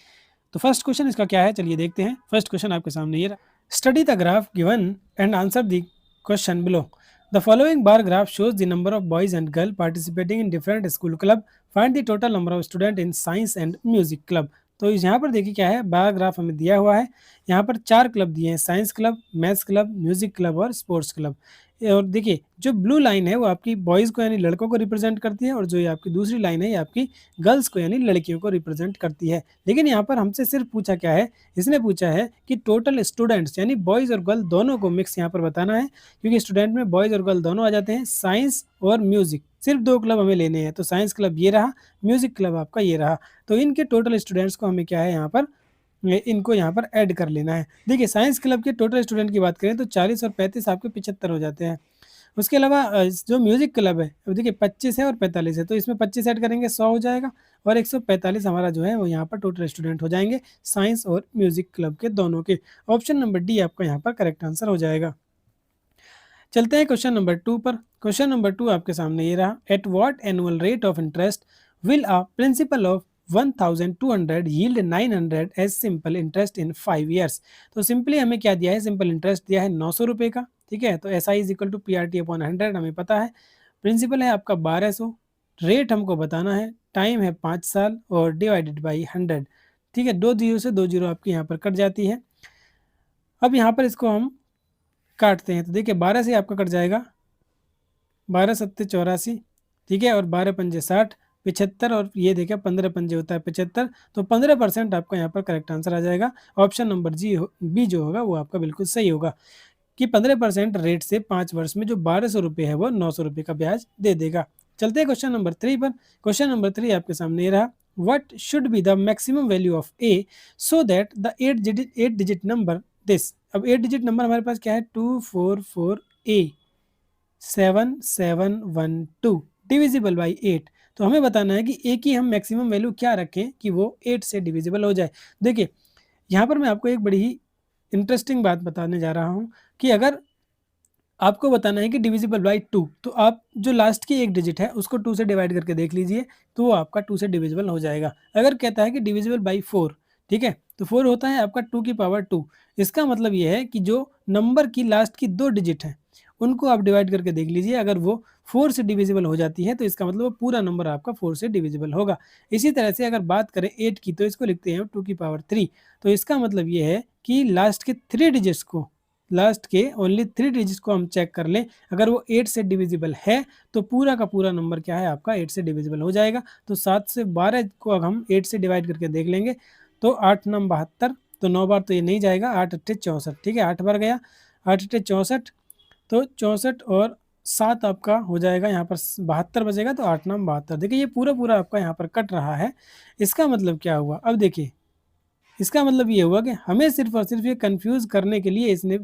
तो फर्स्ट क्वेश्चन इसका क्या है, चलिए देखते हैं। फर्स्ट क्वेश्चन आपके सामने ये रहा, study the graph given and answer the question below. The following bar graph shows the number of boys and girl participating in different school club, find the total number of student in science and music club. तो यहाँ पर देखिए क्या है, bar graph हमें दिया हुआ है। यहाँ पर 4 क्लब दिए हैं, science club, maths club, music club और स्पोर्ट्स क्लब। और देखिए जो ब्लू लाइन है वो आपकी बॉयज़ को यानी लड़कों को रिप्रेजेंट करती है, और जो ये आपकी दूसरी लाइन है ये आपकी गर्ल्स को यानी लड़कियों को रिप्रेजेंट करती है। लेकिन यहाँ पर हमसे सिर्फ पूछा क्या है, इसने पूछा है कि टोटल स्टूडेंट्स यानी बॉयज़ और गर्ल दोनों को मिक्स यहाँ पर बताना है, क्योंकि स्टूडेंट में बॉयज़ और गर्ल दोनों आ जाते हैं। साइंस और म्यूजिक सिर्फ 2 क्लब हमें लेने हैं, तो साइंस क्लब ये रहा, म्यूजिक क्लब आपका ये रहा। तो इनके टोटल स्टूडेंट्स को हमें क्या है यहाँ पर, इनको यहाँ पर ऐड कर लेना है। देखिए साइंस क्लब के टोटल स्टूडेंट की बात करें तो 40 और 35 आपके 75 हो जाते हैं। उसके अलावा जो म्यूजिक क्लब है, अब देखिए 25 है और 45 है, तो इसमें 25 ऐड करेंगे 100 हो जाएगा, और 145 हमारा जो है वो यहाँ पर टोटल स्टूडेंट हो जाएंगे साइंस और म्यूजिक क्लब के दोनों के। ऑप्शन नंबर डी आपका यहाँ पर करेक्ट आंसर हो जाएगा। चलते हैं क्वेश्चन नंबर 2 पर। क्वेश्चन नंबर 2 आपके सामने ये रहा, at what annual rate of interest will a principal of 1200 yield 900 as simple interest in 5 years. तो सिंपली हमें क्या दिया है, सिंपल इंटरेस्ट दिया है 900 रुपये का, ठीक है। तो S I is equal to P R T upon 100 हमें पता है। प्रिंसिपल है आपका 1200, रेट हमको बताना है, टाइम है 5 साल और डिवाइडेड बाई 100, ठीक है। 2 जीरो से 2 जीरो आपकी यहाँ पर कट जाती है। अब यहाँ पर इसको हम काटते हैं, तो देखिए 12 से आपका कट जाएगा 12 सत्ते 84, ठीक है, और 12 पंजे 60, 75, और ये देखिए 15 पंजे होता है 75, तो 15% आपका यहाँ पर करेक्ट आंसर आ जाएगा। ऑप्शन नंबर बी जो होगा वो आपका बिल्कुल सही होगा, कि 15% रेट से 5 वर्ष में जो 1200 रुपये है वो 900 रुपये का ब्याज दे देगा। चलते हैं क्वेश्चन नंबर 3 पर। क्वेश्चन नंबर 3 आपके सामने ये रहा, what should be the maximum value of A so that the 8 digit number this. अब 8 डिजिट नंबर हमारे पास क्या है, 244A 7712 डिविजिबल बाई 8। तो हमें बताना है कि ए की हम मैक्सिमम वैल्यू क्या रखें कि वो 8 से डिविजिबल हो जाए। देखिए यहाँ पर मैं आपको एक बड़ी ही इंटरेस्टिंग बात बताने जा रहा हूँ, कि अगर आपको बताना है कि डिविजिबल बाई 2, तो आप जो लास्ट की एक डिजिट है उसको 2 से डिवाइड करके देख लीजिए, तो वो आपका 2 से डिविजिबल हो जाएगा। अगर कहता है कि डिविजिबल बाई 4, ठीक है, तो 4 होता है आपका 2 की पावर 2। इसका मतलब ये है कि जो नंबर की लास्ट की 2 डिजिट हैं उनको आप डिवाइड करके देख लीजिए, अगर वो 4 से डिविजिबल हो जाती है तो इसका मतलब वो पूरा नंबर आपका 4 से डिविजिबल होगा। इसी तरह से अगर बात करें 8 की, तो इसको लिखते हैं 2 की पावर 3। तो इसका मतलब ये है कि लास्ट के 3 डिजिट्स को, लास्ट के ओनली 3 डिजिट्स को हम चेक कर लें, अगर वो 8 से डिविजिबल है तो पूरा का पूरा नंबर क्या है आपका 8 से डिविजिबल हो जाएगा। तो 7 से 12 को अगर हम 8 से डिवाइड करके देख लेंगे तो 8 9 72, तो 9 बार तो ये नहीं जाएगा, 8 8 64, ठीक है, 8 बार गया, 8 8 64, तो 64 और 7 आपका हो जाएगा यहाँ पर 72 बचेगा, तो 8 9 72। देखिए ये पूरा पूरा आपका यहाँ पर कट रहा है। इसका मतलब क्या हुआ, अब देखिए इसका मतलब ये हुआ कि हमें सिर्फ और सिर्फ ये कंफ्यूज करने के लिए इसने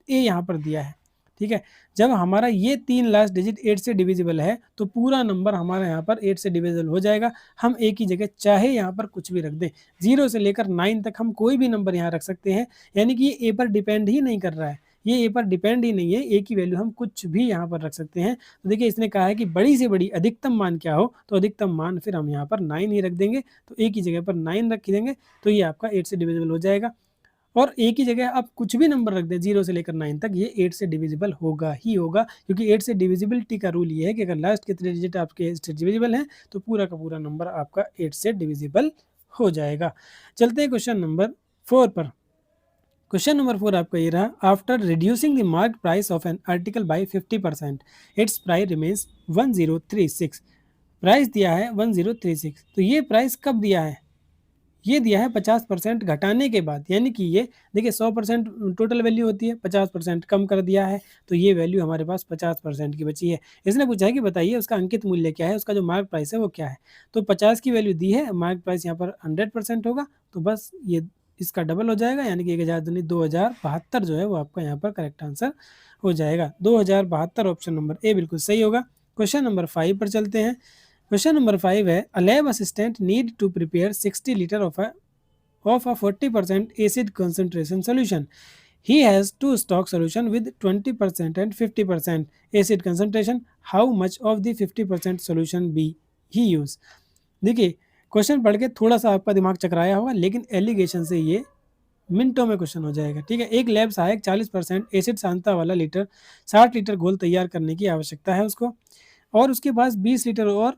ए यहाँ पर दिया है, ठीक है। जब हमारा ये 3 लास्ट डिजिट 8 से डिविजिबल है तो पूरा नंबर हमारा यहाँ पर 8 से डिविजिबल हो जाएगा। हम ए की जगह चाहे यहाँ पर कुछ भी रख दें, 0 से लेकर 9 तक हम कोई भी नंबर यहाँ रख सकते हैं, यानी कि ये ए पर डिपेंड ही नहीं कर रहा है, ये ए पर डिपेंड ही नहीं है, ए की वैल्यू हम कुछ भी यहाँ पर रख सकते हैं। तो देखिए इसने कहा है कि बड़ी से बड़ी अधिकतम मान क्या हो, तो अधिकतम मान फिर हम यहाँ पर 9 ही रख देंगे, तो ए की जगह पर 9 रख देंगे, तो ये आपका 8 से डिविजिबल हो जाएगा। और ए की जगह आप कुछ भी नंबर रख दें 0 से लेकर 9 तक, ये 8 से डिविजिबल होगा ही होगा, क्योंकि 8 से डिविजिबिलिटी का रूल ये है कि अगर लास्ट के 3 डिजिट आपके 8 से डिविजिबल हैं तो पूरा का पूरा नंबर आपका 8 से डिविजिबल हो जाएगा। चलते हैं क्वेश्चन नंबर 4 पर। क्वेश्चन नंबर 4 आपका ये रहा, after reducing the market price of an article by 50% it's price remains 1036। Price दिया है 1036, तो ये प्राइस कब दिया है, ये दिया है 50% घटाने के बाद, यानी कि ये देखिए 100% टोटल वैल्यू होती है, 50% कम कर दिया है, तो ये वैल्यू हमारे पास 50% की बची है। इसने पूछा है कि बताइए उसका अंकित मूल्य क्या है, उसका जो मार्क प्राइस है वो क्या है। तो 50 की वैल्यू दी है, मार्क प्राइस यहाँ पर 100% होगा, तो बस ये इसका डबल हो जाएगा, यानी कि 1000 दूनी 2072 जो है वो आपका यहाँ पर करेक्ट आंसर हो जाएगा। 2072 ऑप्शन नंबर ए बिल्कुल सही होगा। क्वेश्चन नंबर 5 पर चलते हैं। क्वेश्चन नंबर 5 है, a lab assistant need to prepare 60 litre of a 40% acid concentration solution. He has two stock solution with 20% and 50% acid concentration. How much of the 50% solution be he use? देखिए, question पढ़ के थोड़ा सा आपका दिमाग चकराया होगा, लेकिन एलिगेशन से ये मिनटों में क्वेश्चन हो जाएगा। ठीक है, एक लैब सहायक 40% एसिड सांद्रता वाला 60 लीटर घोल तैयार करने की आवश्यकता है उसको, और उसके पास 20 लीटर और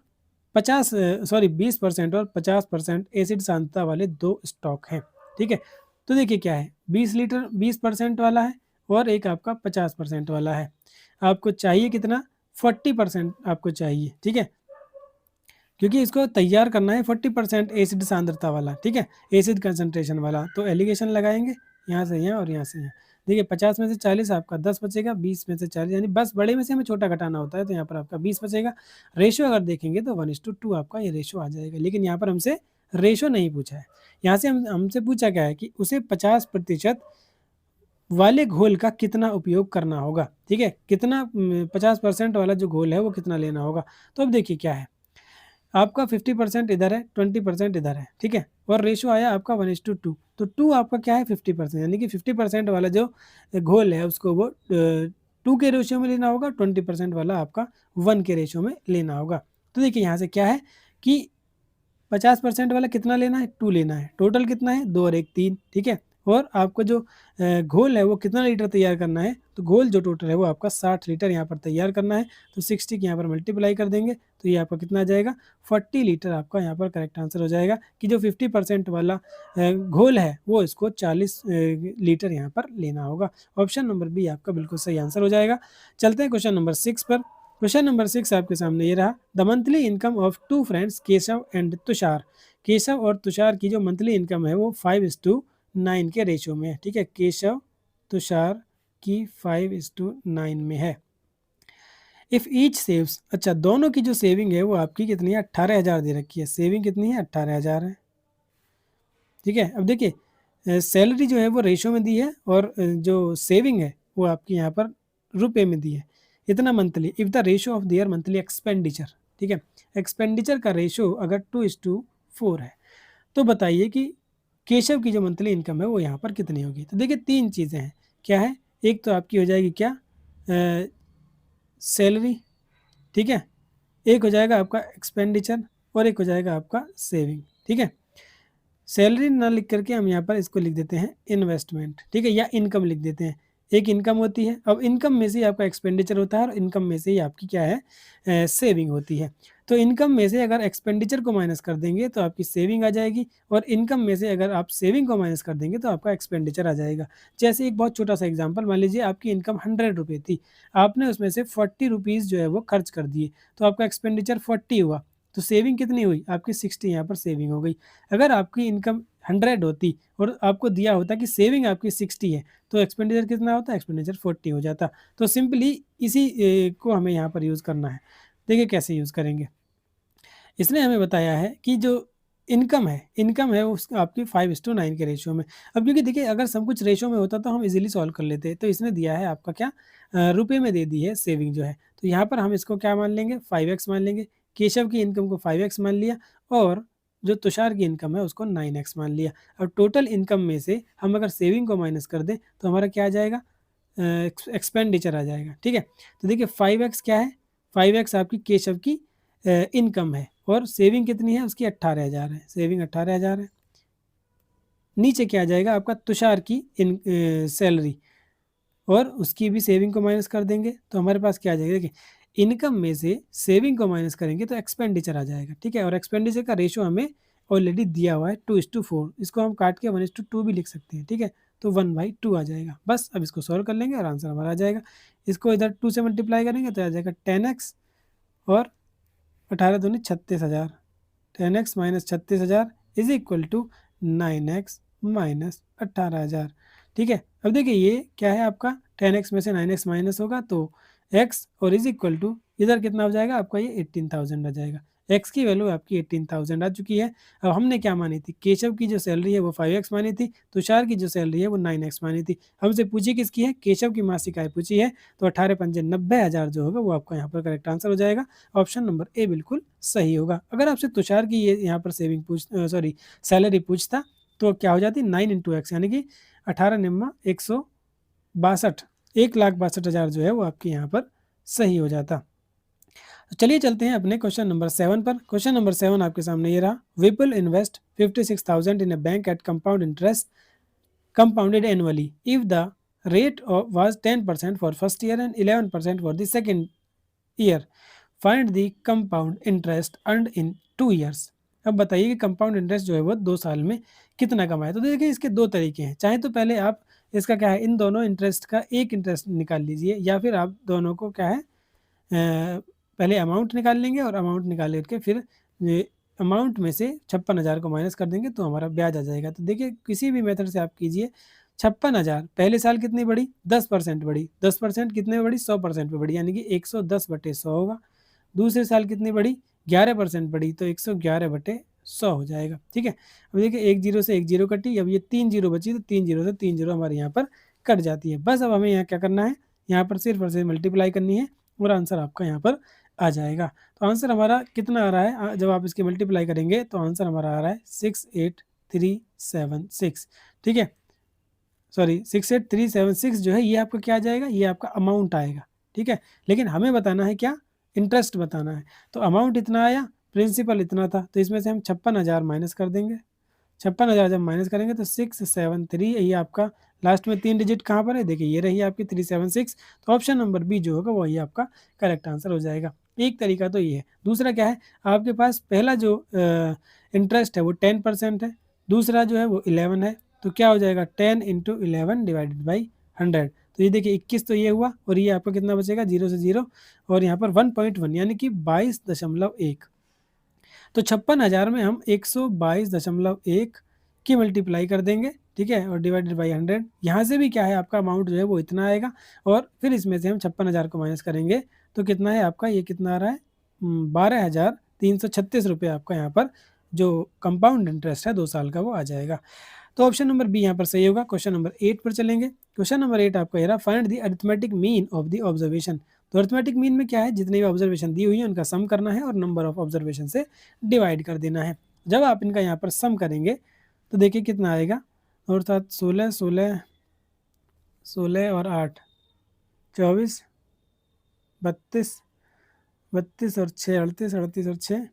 20% और 50% एसिड सांद्रता वाले 2 स्टॉक हैं। ठीक है, तो देखिए क्या है, 20 लीटर 20% वाला है और एक आपका 50% वाला है। आपको चाहिए कितना? 40% आपको चाहिए। ठीक है, क्योंकि इसको तैयार करना है 40% एसिड सांद्रता वाला। ठीक है, एसिड कंसंट्रेशन वाला। तो एलिगेशन लगाएंगे यहाँ से यहाँ और यहाँ से यहाँ। देखिए 50 में से 40 आपका 10 बचेगा, 20 में से 40, यानी बस बड़े में से हमें छोटा घटाना होता है, तो यहाँ पर आपका 20 बचेगा। रेशो अगर देखेंगे तो 1:2 आपका ये रेशो आ जाएगा, लेकिन यहाँ पर हमसे रेशो नहीं पूछा है। यहाँ से हमसे पूछा क्या है कि उसे 50% वाले घोल का कितना उपयोग करना होगा। ठीक है, कितना 50% वाला जो घोल है वो कितना लेना होगा। तो अब देखिए क्या है, आपका 50% इधर है, 20% इधर है। ठीक है, और रेशो आया आपका 1:2, तो 2 आपका क्या है 50%, यानी कि 50% वाला जो घोल है उसको वो 2 के रेशियो में लेना होगा, 20% वाला आपका 1 के रेशियो में लेना होगा। तो देखिए यहाँ से क्या है कि 50% वाला कितना लेना है, 2 लेना है। टोटल कितना है, 2 और 1 3। ठीक है, और आपको जो घोल है वो कितना लीटर तैयार करना है, तो घोल जो टोटल है वो आपका 60 लीटर यहाँ पर तैयार करना है। तो 60 की यहाँ पर मल्टीप्लाई कर देंगे तो ये आपका कितना आ जाएगा, 40 लीटर आपका यहाँ पर करेक्ट आंसर हो जाएगा कि जो 50% वाला घोल है वो इसको 40 लीटर यहाँ पर लेना होगा। ऑप्शन नंबर बी आपका बिल्कुल सही आंसर हो जाएगा। चलते हैं क्वेश्चन नंबर 6 पर। क्वेश्चन नंबर 6 आपके सामने ये रहा, the monthly income of 2 friends Keshav and Tushar. Keshav और तुषार की जो मंथली इनकम है वो 5:9 के रेशियो में है। ठीक है, केशव तुषार की 5:9 में है। इफ़ ईच सेव्स, अच्छा दोनों की जो सेविंग है वो आपकी कितनी है, 18,000 दे रखी है। सेविंग कितनी है, 18,000 है। ठीक है, अब देखिए सैलरी जो है वो रेशो में दी है और जो सेविंग है वो आपकी यहाँ पर रुपए में दी है। इतना monthly, if the ratio of their monthly expenditure. ठीक है, एक्सपेंडिचर का रेशो अगर 2:4 है, तो बताइए कि केशव की जो मंथली इनकम है वो यहाँ पर कितनी होगी। तो देखिए 3 चीज़ें हैं, क्या है, एक तो आपकी हो जाएगी क्या, सैलरी। ठीक है, एक हो जाएगा आपका एक्सपेंडिचर और एक हो जाएगा आपका सेविंग। ठीक है, सैलरी ना लिख करके हम यहाँ पर इसको लिख देते हैं इन्वेस्टमेंट। ठीक है, या इनकम लिख देते हैं। एक इनकम होती है, अब इनकम में से ही आपका एक्सपेंडिचर होता है और इनकम में से ही आपकी क्या है, सेविंग होती है। तो इनकम में से अगर एक्सपेंडिचर को माइनस कर देंगे तो आपकी सेविंग आ जाएगी, और इनकम में से अगर आप सेविंग को माइनस कर देंगे तो आपका एक्सपेंडिचर आ जाएगा। जैसे एक बहुत छोटा सा एग्जांपल, मान लीजिए आपकी इनकम 100 रुपये थी, आपने उसमें से 40 रुपीज़ जो है वो खर्च कर दिए, तो आपका एक्सपेंडिचर 40 हुआ, तो सेविंग कितनी हुई आपकी, 60 यहाँ पर सेविंग हो गई। अगर आपकी इनकम 100 होती और आपको दिया होता कि सेविंग आपकी 60 है, तो एक्सपेंडिचर कितना होता, एक्सपेंडिचर 40 हो जाता। तो सिंपली इसी को हमें यहाँ पर यूज़ करना है। देखिए कैसे यूज़ करेंगे, इसने हमें बताया है कि जो इनकम है उस आपकी 5:9 के रेशियो में। अब क्योंकि देखिए अगर सब कुछ रेशियो में होता तो हम इजीली सॉल्व कर लेते, तो इसने दिया है आपका क्या, रुपए में दे दी है सेविंग जो है, तो यहाँ पर हम इसको क्या मान लेंगे, 5x मान लेंगे। केशव की इनकम को 5x मान लिया और जो तुषार की इनकम है उसको 9x मान लिया। अब टोटल इनकम में से हम अगर सेविंग को माइनस कर दें तो हमारा क्या आ जाएगा, एक्सपेंडिचर आ जाएगा। ठीक है, तो देखिए 5x क्या है, 5x आपकी केशव की इनकम है और सेविंग कितनी है उसकी, 18,000 है। सेविंग 18,000 है। नीचे क्या आ जाएगा आपका, तुषार की सैलरी, और उसकी भी सेविंग को माइनस कर देंगे तो हमारे पास क्या आ जाएगा, देखिए इनकम में से सेविंग को माइनस करेंगे तो एक्सपेंडिचर आ जाएगा। ठीक है, और एक्सपेंडिचर का रेशो हमें ऑलरेडी दिया हुआ है 2:4, इसको हम काट के 1:2 भी लिख सकते हैं। ठीक है, तो 1/2 आ जाएगा। बस अब इसको सॉल्व कर लेंगे और आंसर हमारा आ जाएगा। इसको इधर 2 से मल्टीप्लाई करेंगे तो आ जाएगा 10x और 18 दूनी 36,000, 10x minus 36,000 is equal to 9x minus 18,000। ठीक है, अब देखिए ये क्या है आपका, 10x में से 9x माइनस होगा तो x और इज इक्वल टू इधर कितना हो जाएगा आपका, ये 18,000 आ जाएगा। एक्स की वैल्यू आपकी 18,000 आ चुकी है। अब हमने क्या मानी थी, केशव की जो सैलरी है वो 5x मानी थी, तुषार की जो सैलरी है वो 9x मानी थी। हमसे पूछी किसकी है, केशव की मासिक आय पूछी है, तो 18 पंजे 90,000 जो होगा वो आपका यहाँ पर करेक्ट आंसर हो जाएगा। ऑप्शन नंबर ए बिल्कुल सही होगा। अगर आपसे तुषार की ये यहाँ पर सैलरी पूछता तो क्या हो जाती, 9 × x यानी कि 18 निम्मा 162, 1,62,000 जो है वो आपके यहाँ पर सही हो जाता। तो चलिए चलते हैं अपने क्वेश्चन नंबर 7 पर। क्वेश्चन नंबर 7 आपके सामने ये रहा, Vipul invest 56,000 in a bank at compound interest compounded annually if the rate was 10% for first year and 11% for the second year. Find the compound interest earned in 2 years. अब बताइए कि compound interest जो है वो 2 साल में कितना कमाए। तो देखिए इसके दो तरीके हैं, चाहे तो पहले आप इसका क्या है, इन दोनों इंटरेस्ट का एक इंटरेस्ट निकाल लीजिए, या फिर आप दोनों को क्या है पहले अमाउंट निकाल लेंगे और अमाउंट निकाल करके फिर अमाउंट में से 56,000 को माइनस कर देंगे तो हमारा ब्याज आ जाएगा। तो देखिए किसी भी मेथड से आप कीजिए, 56,000 पहले साल कितनी बढ़ी, 10% बढ़ी, 10% कितने में बढ़ी, 100% पे बढ़ी, यानी कि 110/100 होगा। दूसरे साल कितनी बढ़ी, 11% बढ़ी, तो 111/100 हो जाएगा। ठीक है, अब देखिए एक जीरो से एक जीरो कटी, अब ये 3 जीरो बची, तो 3 जीरो से 3 जीरो हमारे यहाँ पर कट जाती है। बस अब हमें यहाँ क्या करना है, यहाँ पर सिर्फ और सिर्फ मल्टीप्लाई करनी है और आंसर आपका यहाँ पर आ जाएगा। तो आंसर हमारा कितना आ रहा है, जब आप इसकी मल्टीप्लाई करेंगे तो आंसर हमारा आ रहा है 68376। ठीक है, सॉरी 68376 जो है ये आपका क्या आ जाएगा, ये आपका अमाउंट आएगा। ठीक है, लेकिन हमें बताना है क्या, इंटरेस्ट बताना है। तो अमाउंट इतना आया, प्रिंसिपल इतना था, तो इसमें से हम 56,000 माइनस कर देंगे। 56,000 जब माइनस करेंगे तो 673, ये आपका लास्ट में 3 डिजिट कहाँ पर है, देखिए ये रही आपकी 376। तो ऑप्शन नंबर बी जो होगा वही आपका करेक्ट आंसर हो जाएगा। एक तरीका तो ये है। दूसरा क्या है, आपके पास पहला जो इंटरेस्ट है वो 10% है, दूसरा जो है वो 11 है, तो क्या हो जाएगा 10 × 11 डिवाइडेड बाई 100। तो ये देखिए 21 तो ये हुआ, और ये आपका कितना बचेगा, 0 से 0, और यहाँ पर 1.1 यानी कि 22.1। तो 56,000 में हम 122.1 की मल्टीप्लाई कर देंगे। ठीक है, और डिवाइडेड बाई 100, यहाँ से भी क्या है आपका अमाउंट जो है वो इतना आएगा, और फिर इसमें से हम 56,000 को माइनस करेंगे तो कितना है आपका, ये कितना आ रहा है 12,336 रुपये आपका यहाँ पर जो कंपाउंड इंटरेस्ट है 2 साल का वो आ जाएगा। तो ऑप्शन नंबर बी यहाँ पर सही होगा। क्वेश्चन नंबर 8 पर चलेंगे। क्वेश्चन नंबर 8 आपका ये रहा, find the arithmetic mean of the observation. तो अरिथमेटिक मीन में क्या है, जितनी भी ऑब्जर्वेशन दी हुई है उनका सम करना है और नंबर ऑफ ऑब्जर्वेशन से डिवाइड कर देना है। जब आप इनका यहाँ पर सम करेंगे तो देखिए कितना आएगा, अर्थात 16 16 16 और 8 24 32 32 और 6 38 38 और 6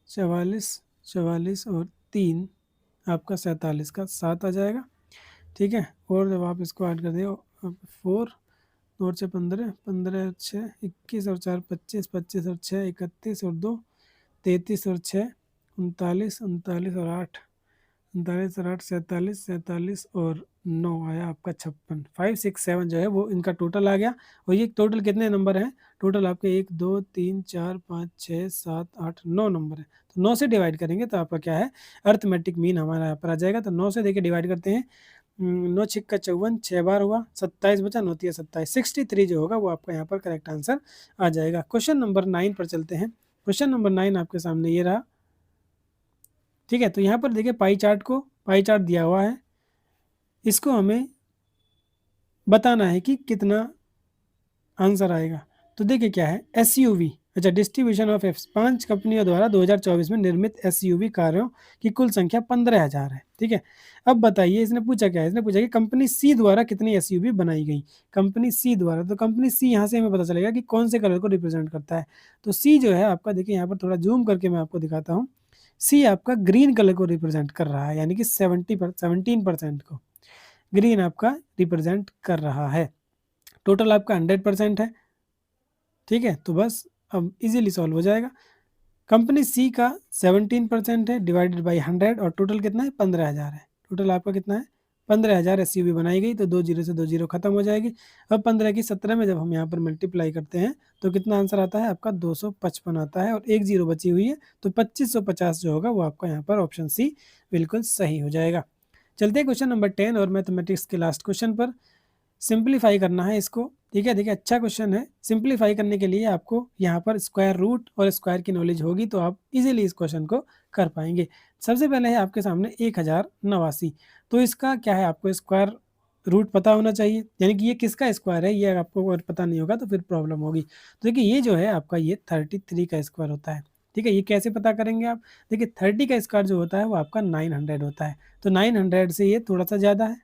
44 44 और 3 आपका 47 का 7 आ जाएगा। ठीक है, और जब आप इसको ऐड कर दें 4 और 6 15 15 और 6 21 और 4 25 25 और 6 31 और 2 33 और 6 39 39 और 8 39 और 8 47 47 और 9 आया आपका 56। 5 6 7 जो है वो इनका टोटल आ गया। और ये टोटल कितने नंबर हैं, टोटल आपके 1 2 3 4 5 6 7 8 9 नंबर है। तो 9 से डिवाइड करेंगे तो आपका क्या है, अर्थमेटिक मीन हमारा यहाँ पर आ जाएगा। तो 9 से देखिए डिवाइड करते हैं, 9 छिक्का 54, 6 बार हुआ 27 बचा, 9 तिया 27, 63 जो होगा वो आपका यहाँ पर करेक्ट आंसर आ जाएगा। क्वेश्चन नंबर 9 पर चलते हैं। क्वेश्चन नंबर 9 आपके सामने ये रहा। ठीक है, तो यहाँ पर देखिए पाई चार्ट दिया हुआ है, इसको हमें बताना है कि कितना आंसर आएगा। तो देखिए क्या है, एसयूवी, अच्छा डिस्ट्रीब्यूशन ऑफ एफ 5 कंपनियों द्वारा 2024 में निर्मित एसयूवी कारों की कुल संख्या 15,000 है। ठीक है, अब बताइए इसने पूछा क्या है, इसने पूछा कि कंपनी सी द्वारा कितनी एसयूवी बनाई गई। कंपनी सी द्वारा, तो कंपनी सी यहाँ से हमें पता चलेगा कि कौन से कलर को रिप्रेजेंट करता है। तो सी जो है आपका, देखिए यहाँ पर थोड़ा जूम करके मैं आपको दिखाता हूँ, सी आपका ग्रीन कलर को रिप्रेजेंट कर रहा है, यानी कि 17% को ग्रीन आपका रिप्रेजेंट कर रहा है। टोटल आपका 100% है। ठीक है, तो बस अब इजीली सॉल्व हो जाएगा। कंपनी सी का 17% है डिवाइडेड बाई 100, और टोटल कितना है 15,000 है। टोटल आपका कितना है 15,000 एसयूवी बनाई गई, तो 2 जीरो से 2 जीरो खत्म हो जाएगी। अब 15 की 17 में जब हम यहाँ पर मल्टीप्लाई करते हैं तो कितना आंसर आता है आपका 255 आता है, और एक जीरो बची हुई है, तो 2550 जो होगा वो आपका यहाँ पर ऑप्शन सी बिल्कुल सही हो जाएगा। चलते हैं क्वेश्चन नंबर 10 और मैथमेटिक्स के लास्ट क्वेश्चन पर। सिंप्लीफाई करना है इसको। ठीक है, देखिए अच्छा क्वेश्चन है। सिंप्लीफाई करने के लिए आपको यहाँ पर स्क्वायर रूट और स्क्वायर की नॉलेज होगी तो आप इजीली इस क्वेश्चन को कर पाएंगे। सबसे पहले है आपके सामने 1089, तो इसका क्या है, आपको स्क्वायर रूट पता होना चाहिए, यानी कि ये किसका स्क्वायर है ये आपको अगर पता नहीं होगा तो फिर प्रॉब्लम होगी। तो देखिए ये जो है आपका ये 33 का स्क्वायर होता है। ठीक है, ये कैसे पता करेंगे आप, देखिए 30 का स्क्वायर जो होता है वो आपका 900 होता है, तो 900 से ये थोड़ा सा ज़्यादा है।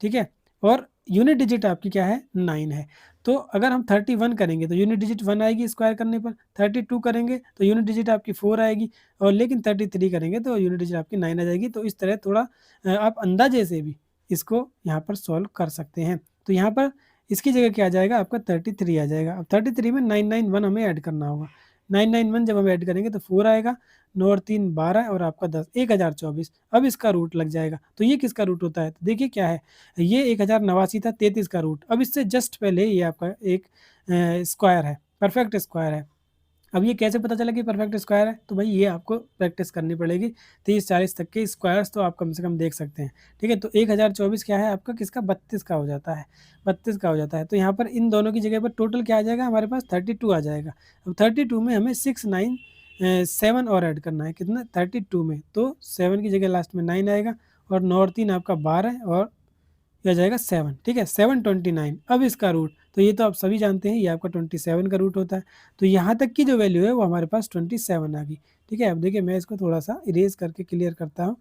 ठीक है, और यूनिट डिजिट आपकी क्या है, 9 है। तो अगर हम 31 करेंगे तो यूनिट डिजिट 1 आएगी स्क्वायर करने पर, 32 करेंगे तो यूनिट डिजिट आपकी 4 आएगी, और लेकिन 33 करेंगे तो यूनिट डिजिट आपकी 9 आ जाएगी। तो इस तरह थोड़ा आप अंदाजे से भी इसको यहाँ पर सॉल्व कर सकते हैं। तो यहाँ पर इसकी जगह क्या आ जाएगा, आपका 33 आ जाएगा। अब 33 में 991 हमें ऐड करना होगा। 991 जब हम ऐड करेंगे तो 4 आएगा, 9 और 3 12 और आपका 10, 1024। अब इसका रूट लग जाएगा। तो ये किसका रूट होता है, तो देखिए क्या है, ये 1089 था, 33 का रूट। अब इससे जस्ट पहले ये आपका एक स्क्वायर है, परफेक्ट स्क्वायर है। अब ये कैसे पता चला कि परफेक्ट स्क्वायर है, तो भाई ये आपको प्रैक्टिस करनी पड़ेगी। 30-40 तक के स्क्वायर्स तो आप कम से कम देख सकते हैं। ठीक है, तो 1024 क्या है आपका, किसका, 32 का हो जाता है, 32 का हो जाता है। तो यहाँ पर इन दोनों की जगह पर टोटल क्या आ जाएगा, हमारे पास 32 आ जाएगा। अब 32 में हमें 697 और ऐड करना है, कितना, 32 में, तो 7 की जगह लास्ट में 9 आएगा, और 9 और 3 आपका 12, और ये आ जाएगा 7। ठीक है, 729। अब इसका रूट, तो ये तो आप सभी जानते हैं, ये आपका 27 का रूट होता है। तो यहाँ तक की जो वैल्यू है वो हमारे पास 27 आ गई। ठीक है, अब देखिए मैं इसको थोड़ा सा इरेज करके क्लियर करता हूँ।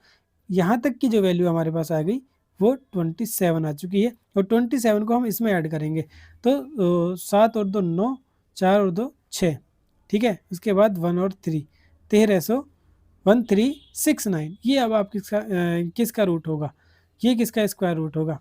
यहाँ तक की जो वैल्यू हमारे पास आ गई वो 27 आ चुकी है, और 27 को हम इसमें ऐड करेंगे तो 7 और 2 9, 4 और 2 6। ठीक है, उसके बाद 1 और 3, 1369। ये अब आप किसका रूट होगा, ये किसका स्क्वायर रूट होगा।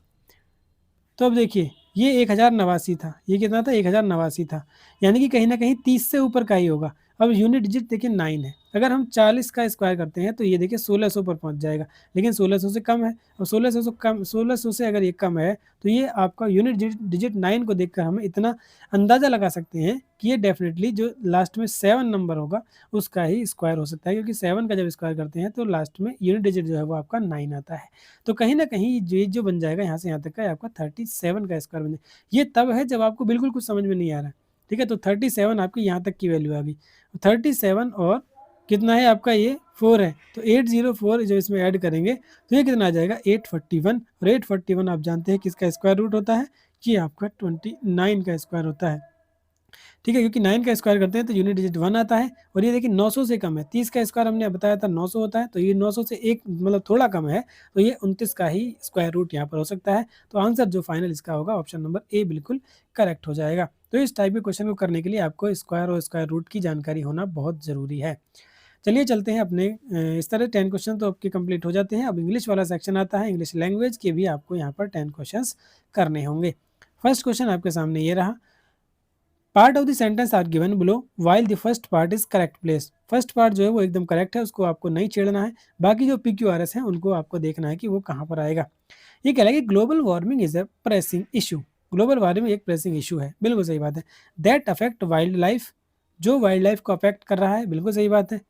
तो अब देखिए ये 1089 था, ये कितना था, 1089 था, यानी कि कहीं ना कहीं 30 से ऊपर का ही होगा। अब यूनिट डिजिट देखिए 9 है, अगर हम 40 का स्क्वायर करते हैं तो ये देखिए 1600 पर पहुंच जाएगा, लेकिन 1600 से कम है। और 1600 से कम, 1600 से अगर ये कम है तो ये आपका यूनिट डिजिट 9 को देखकर हम इतना अंदाज़ा लगा सकते हैं कि ये डेफिनेटली जो लास्ट में 7 नंबर होगा उसका ही स्क्वायर हो सकता है, क्योंकि 7 का जब स्क्वायर करते हैं तो लास्ट में यूनिट डिजिट जो है वो आपका 9 आता है। तो कहीं न कहीं जो बन जाएगा यहाँ से यहाँ तक का आपका 37 का स्क्वायर बन जाएगा। ये तब है जब आपको बिल्कुल कुछ समझ में नहीं आ रहा है। ठीक है, तो 37 आपकी यहाँ तक की वैल्यू आ गई। 37 और कितना है आपका, ये 4 है, तो 804 जो इसमें ऐड करेंगे तो ये कितना आ जाएगा, 841। और 841 आप जानते हैं किसका स्क्वायर रूट होता है, ये आपका 29 का स्क्वायर होता है। ठीक है, क्योंकि 9 का स्क्वायर करते हैं तो यूनिट डिजिट 1 आता है, और ये देखिए 900 से कम है। 30 का स्क्वायर हमने बताया था 900 होता है, तो ये 900 से एक मतलब थोड़ा कम है, तो ये 29 का ही स्क्वायर रूट यहाँ पर हो सकता है। तो आंसर जो फाइनल इसका होगा ऑप्शन नंबर ए बिल्कुल करेक्ट हो जाएगा। तो इस टाइप के क्वेश्चन को करने के लिए आपको स्क्वायर और स्क्वायर रूट की जानकारी होना बहुत ज़रूरी है। चलिए चलते हैं अपने इस तरह 10 क्वेश्चन तो आपके कंप्लीट हो जाते हैं। अब इंग्लिश वाला सेक्शन आता है, इंग्लिश लैंग्वेज के भी आपको यहाँ पर 10 क्वेश्चंस करने होंगे। फर्स्ट क्वेश्चन आपके सामने ये रहा, part of the sentence are given below while the first part is correct place. First part जो है वो एकदम करेक्ट है, उसको आपको नहीं छेड़ना है। बाकी जो PQRS हैं उनको आपको देखना है कि वो कहाँ पर आएगा। ये कह रहा है कि global warming is a pressing issue. Global warming एक प्रेसिंग इशू है, बिल्कुल सही बात है। दैट अफेक्ट वाइल्ड लाइफ, जो वाइल्ड लाइफ को अफेक्ट कर रहा है, बिल्कुल सही बात है।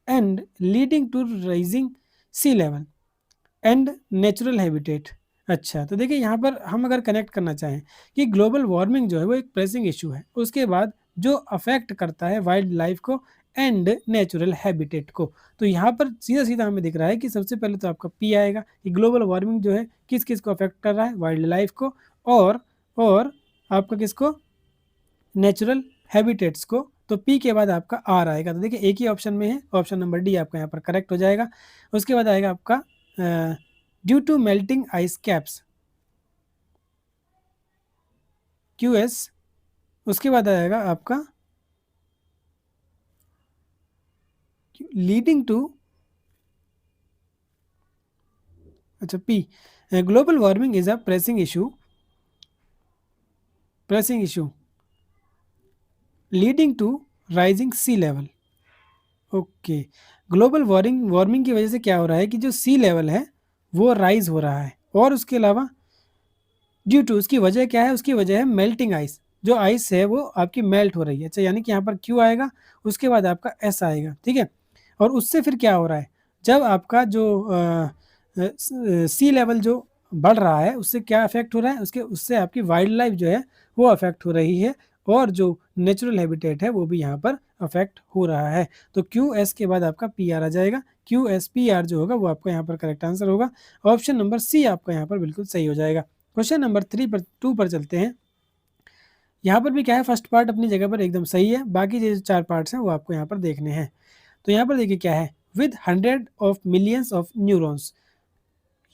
And leading to rising sea level and natural habitat. अच्छा, तो देखिए यहाँ पर हम अगर कनेक्ट करना चाहें कि ग्लोबल वार्मिंग जो है वो एक प्रेसिंग इशू है, उसके बाद जो अफेक्ट करता है वाइल्ड लाइफ को एंड नेचुरल हैबिटेट को, तो यहाँ पर सीधा सीधा हमें दिख रहा है कि सबसे पहले तो आपका पी आएगा कि ग्लोबल वार्मिंग जो है किस किस को अफेक्ट कर रहा है, वाइल्ड लाइफ को और आपका किसको, नेचुरल हैबिटेट्स को। तो पी के बाद आपका आर आएगा। तो देखिए एक ही ऑप्शन में है, ऑप्शन नंबर डी आपका यहाँ पर करेक्ट हो जाएगा। उसके बाद आएगा आपका due to melting ice caps, QS। उसके बाद आएगा आपका लीडिंग टू, अच्छा P, global warming is a pressing issue leading to rising sea level. Okay, global warming की वजह से क्या हो रहा है कि जो सी लेवल है वो राइज हो रहा है, और उसके अलावा ड्यू टू, उसकी वजह क्या है, उसकी वजह है मेल्टिंग आइस, जो आइस है वो आपकी मेल्ट हो रही है। अच्छा, यानी कि यहाँ पर क्यू आएगा, उसके बाद आपका एस आएगा। ठीक है, और उससे फिर क्या हो रहा है, जब आपका जो सी लेवल जो बढ़ रहा है उससे क्या अफेक्ट हो रहा है, उससे आपकी वाइल्ड लाइफ जो है वो अफेक्ट हो रही है और जो नेचुरल हैबिटेट है वो भी यहाँ पर अफेक्ट हो रहा है। तो क्यू एस के बाद आपका पी आर आ जाएगा, क्यू एस पी आर जो होगा वो आपका यहाँ पर करेक्ट आंसर होगा। ऑप्शन नंबर सी आपका यहाँ पर बिल्कुल सही हो जाएगा। क्वेश्चन नंबर 2 पर चलते हैं। यहाँ पर भी क्या है, फर्स्ट पार्ट अपनी जगह पर एकदम सही है, बाकी जो 4 पार्ट्स हैं वो आपको यहाँ पर देखने हैं। तो यहाँ पर देखिए क्या है, with 100 of millions of neurons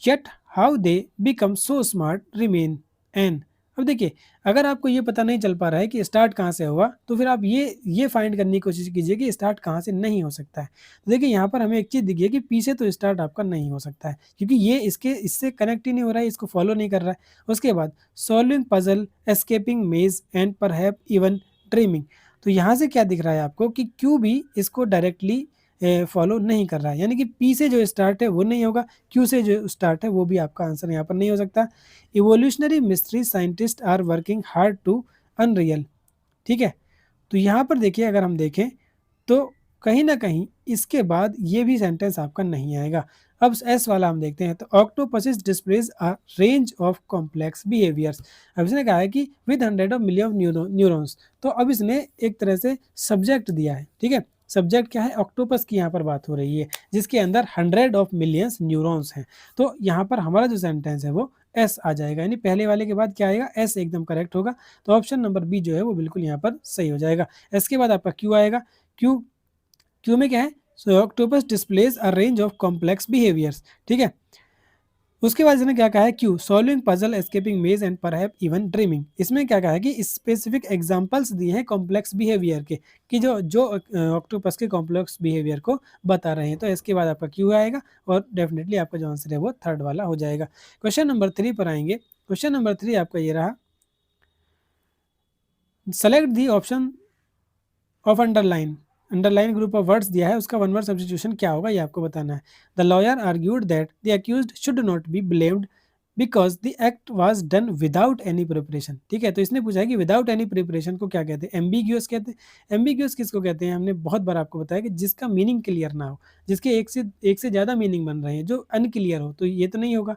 yet how they become so smart remain n। अब देखिए, अगर आपको ये पता नहीं चल पा रहा है कि स्टार्ट कहाँ से हुआ, तो फिर आप ये फाइंड करने की कोशिश कीजिए कि स्टार्ट कहाँ से नहीं हो सकता है। तो देखिए यहाँ पर हमें एक चीज़ दिखी है कि पी से तो स्टार्ट आपका नहीं हो सकता है, क्योंकि ये इससे कनेक्ट ही नहीं हो रहा है, इसको फॉलो नहीं कर रहा है। उसके बाद solving puzzle, escaping maze and perhaps even dreaming. तो यहाँ से क्या दिख रहा है आपको कि क्यू भी इसको डायरेक्टली फॉलो नहीं कर रहा है, यानी कि पी से जो स्टार्ट है वो नहीं होगा, क्यू से जो स्टार्ट है वो भी आपका आंसर यहाँ पर नहीं हो सकता। Evolutionary mystery scientist are working hard to unreal, ठीक है। तो यहाँ पर देखिए, अगर हम देखें तो कहीं ना कहीं इसके बाद ये भी सेंटेंस आपका नहीं आएगा। अब एस वाला हम देखते हैं, तो octopuses displays a range of complex behaviours. अब इसने कहा है कि विद 100 ऑफ मिलियन न्यूरॉन्स, तो अब इसने एक तरह से सब्जेक्ट दिया है, ठीक है। सब्जेक्ट क्या है, ऑक्टोपस की यहाँ पर बात हो रही है, जिसके अंदर 100 ऑफ मिलियंस न्यूरॉन्स हैं। तो यहाँ पर हमारा जो सेंटेंस है वो एस आ जाएगा, यानी पहले वाले के बाद क्या आएगा, एस एकदम करेक्ट होगा। तो ऑप्शन नंबर बी जो है वो बिल्कुल यहाँ पर सही हो जाएगा। एस के बाद आपका क्यू आएगा। क्यू क्यू में क्या है, so octopus displays a range of complex behaviours, ठीक है। उसके बाद इसने क्या कहा है, Q solving puzzle, escaping maze and perhaps even dreaming. इसमें क्या कहा है कि स्पेसिफिक एग्जांपल्स दिए हैं कॉम्प्लेक्स बिहेवियर के, कि जो जो ऑक्टोपस के कॉम्प्लेक्स बिहेवियर को बता रहे हैं। तो इसके बाद आपका क्यू आएगा और डेफिनेटली आपका जो आंसर है वो थर्ड वाला हो जाएगा। क्वेश्चन नंबर 3 पर आएंगे। क्वेश्चन नंबर 3 आपका ये रहा, select the option of underline. Underline group of words दिया है, उसका वन वर्ड सब्स्टिट्यूशन क्या होगा ये आपको बताना है। The lawyer argued that the accused should not be blamed because the act was done without any preparation, ठीक है। तो इसने पूछा है कि विदाउट एनी प्रिपरेशन को क्या कहते हैं, एम्बिग्यूअस कहते हैं। एम्बिग्यूअस किसको कहते हैं, हमने बहुत बार आपको बताया कि जिसका मीनिंग क्लियर ना हो, जिसके एक से ज़्यादा मीनिंग बन रहे हैं, जो अनक्लियर हो, तो ये तो नहीं होगा।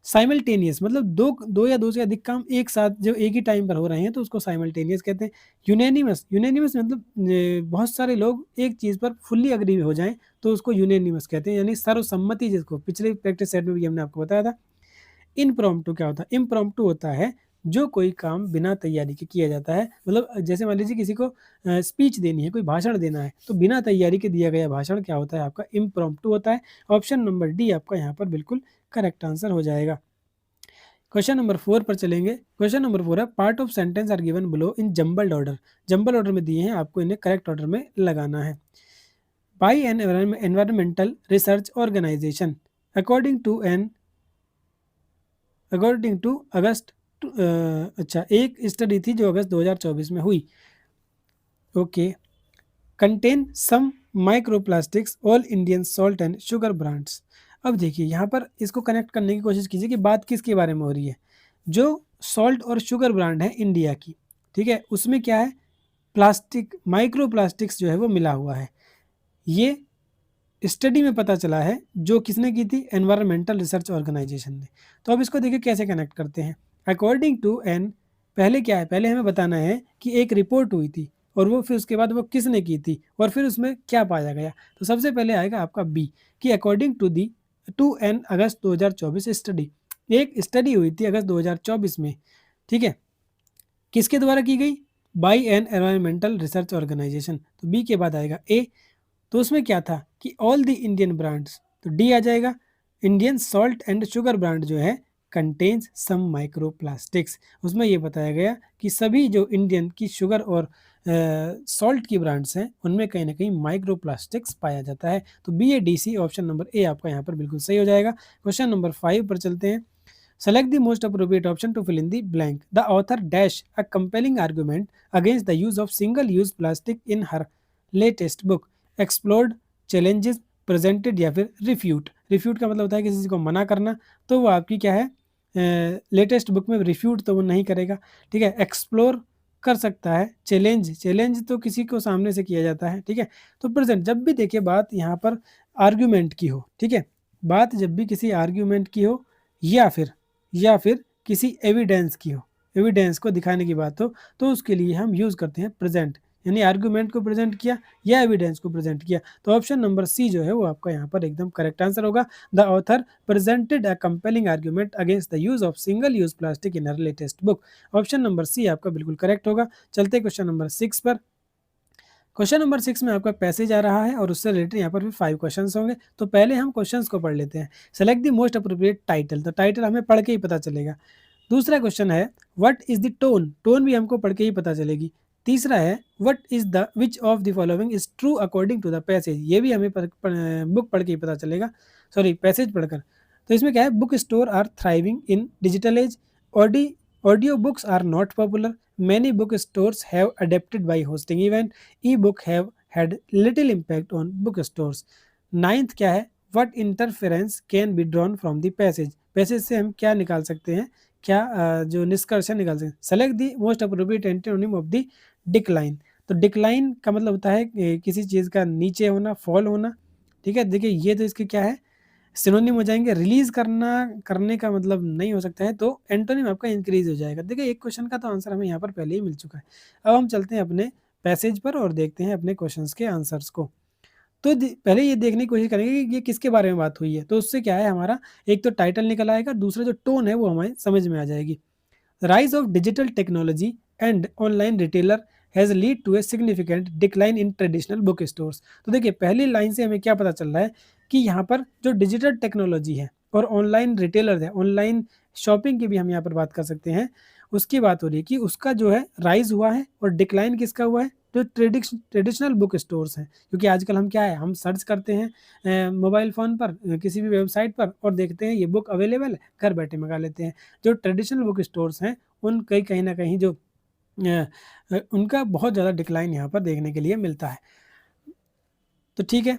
साइमल्टेनियस मतलब दो या दो से अधिक काम एक साथ जो एक ही टाइम पर हो रहे हैं, तो उसको साइमल्टेनियस कहते हैं। यूनेनिमस, यूनेनिमस मतलब बहुत सारे लोग एक चीज़ पर फुल्ली अग्री हो जाएं, तो उसको यूनेनिमस कहते हैं, यानी सर्वसम्मति, जिसको पिछले प्रैक्टिस सेट में भी हमने आपको बताया था। इम्प्रॉम्प्टू क्या होता है, इम्प्रॉम्प्टू होता है जो कोई काम बिना तैयारी के किया जाता है। मतलब जैसे मान लीजिए किसी को स्पीच देनी है, कोई भाषण देना है, तो बिना तैयारी के दिया गया भाषण क्या होता है, आपका इम्प्रॉम्प्टू होता है। ऑप्शन नंबर डी आपका यहाँ पर बिल्कुल करेक्ट आंसर हो जाएगा। क्वेश्चन नंबर 4 पर चलेंगे। क्वेश्चन नंबर 4 है, part of sentence are given below in jumbled order. Jumble order में दिए हैं, आपको इन्हें करेक्ट ऑर्डर में लगाना है। By an environmental research organisation according to August, अच्छा, एक स्टडी थी जो अगस्त 2024 में हुई, okay, contain some microplastics all Indian salt and sugar brands. अब देखिए यहाँ पर इसको कनेक्ट करने की कोशिश कीजिए कि बात किसके बारे में हो रही है। जो सॉल्ट और शुगर ब्रांड है इंडिया की, ठीक है, उसमें क्या है, प्लास्टिक, माइक्रो प्लास्टिक्स जो है वो मिला हुआ है। ये स्टडी में पता चला है, जो किसने की थी, एनवायरमेंटल रिसर्च ऑर्गेनाइजेशन ने। तो अब इसको देखिए कैसे कनेक्ट करते हैं। अकॉर्डिंग टू एन, पहले क्या है, पहले हमें बताना है कि एक रिपोर्ट हुई थी और वो फिर उसके बाद वो किसने की थी और फिर उसमें क्या पाया गया। तो सबसे पहले आएगा आपका बी, कि according to an August 2024 study. एक स्टडी हुई थी अगस्त 2024 में, ठीक है, किसके द्वारा की गई, by an environmental research organisation. तो बी के बाद आएगा ए, तो उसमें क्या था कि ऑल द इंडियन ब्रांड्स, तो डी आ जाएगा। Indian salt and sugar brand जो है कंटेन्स सम माइक्रो प्लास्टिक्स, उसमें ये बताया गया कि सभी जो इंडियन की शुगर और सॉल्ट की ब्रांड्स हैं उनमें कहीं ना कहीं माइक्रो प्लास्टिक्स पाया जाता है। तो B A D C, option number A आपका यहाँ पर बिल्कुल सही हो जाएगा। क्वेश्चन नंबर 5 पर चलते हैं। Select the most appropriate option to fill in the blank. The author dash a compelling argument against the use of single-use plastic in her latest book. Explored, challenges, presented या फिर refute. Refute का मतलब होता है किसी चीज़ को मना करना, तो वो आपकी क्या है, लेटेस्ट बुक में रिफ्यूट तो वो नहीं करेगा, ठीक है। एक्सप्लोर कर सकता है, चैलेंज तो किसी को सामने से किया जाता है, ठीक है। तो प्रेजेंट, जब भी देखिए बात यहाँ पर आर्ग्यूमेंट की हो, ठीक है, बात जब भी किसी आर्ग्यूमेंट की हो या फिर या फिर किसी एविडेंस की हो, एविडेंस को दिखाने की बात हो, तो उसके लिए हम यूज़ करते हैं प्रेजेंट, यानी आर्गुमेंट को प्रेजेंट किया या एविडेंस को प्रेजेंट किया। तो ऑप्शन नंबर सी जो है वो आपका यहाँ पर एकदम करेक्ट आंसर होगा। The author presented a compelling argument against the use of single use plastic in a latest book. Option number C आपका बिल्कुल करेक्ट होगा। चलते क्वेश्चन नंबर 6 पर। क्वेश्चन नंबर 6 में आपका पैसेज आ रहा है और उससे रिलेटेड यहाँ पर भी 5 क्वेश्चंस होंगे। तो पहले हम क्वेश्चंस को पढ़ लेते हैं। Select the most appropriate title, तो टाइटल हमें पढ़ के ही पता चलेगा। दूसरा क्वेश्चन है what is the tone, tone भी हमको पढ़ के ही पता चलेगी। तीसरा है what is the which of the following is true according to the passage, ये भी हमें बुक पढ़ के ही पता चलेगा, सॉरी पैसेज पढ़कर। तो इसमें क्या है, book store are thriving in digital age, ऑडी audio books are not popular, many bookstores have adapted by hosting event, e-book have had little impact on bookstores। Ninth क्या है, what interference can be drawn from the passage, passage से हम क्या निकाल सकते हैं, क्या जो निष्कर्ष निकाल सकते हैं। Select the most appropriate antonym of the decline, तो डिक्लाइन का मतलब होता है किसी चीज़ का नीचे होना, फॉल होना। ठीक है, देखिए ये तो इसके क्या है, सिनोनिम हो जाएंगे। रिलीज करना, करने का मतलब नहीं हो सकता है, तो एंटोनिम आपका इंक्रीज हो जाएगा। देखिए एक क्वेश्चन का तो आंसर हमें यहाँ पर पहले ही मिल चुका है। अब हम चलते हैं अपने पैसेज पर और देखते हैं अपने क्वेश्चंस के आंसर्स को। तो पहले ये देखने की कोशिश करेंगे कि ये किसके बारे में बात हुई है। तो उससे क्या है, हमारा एक तो टाइटल निकल आएगा, दूसरा जो टोन है वो हमें समझ में आ जाएगी। rise of digital technology and online retailer has lead to a significant decline in traditional book stores। तो देखिए पहली लाइन से हमें क्या पता चल रहा है कि यहाँ पर जो डिजिटल टेक्नोलॉजी है और ऑनलाइन रिटेलर है, ऑनलाइन शॉपिंग की भी हम यहाँ पर बात कर सकते हैं, उसकी बात हो रही है कि उसका जो है राइज हुआ है। और डिक्लाइन किसका हुआ है, जो ट्रेडिशनल बुक स्टोर्स हैं। क्योंकि आजकल हम क्या है, हम सर्च करते हैं मोबाइल फ़ोन पर किसी भी वेबसाइट पर और देखते हैं ये बुक अवेलेबल है, घर बैठे मंगा लेते हैं। जो ट्रेडिशनल बुक स्टोर्स हैं उन कहीं ना कहीं जो उनका बहुत ज़्यादा डिक्लाइन यहाँ पर देखने के लिए मिलता है। तो ठीक है,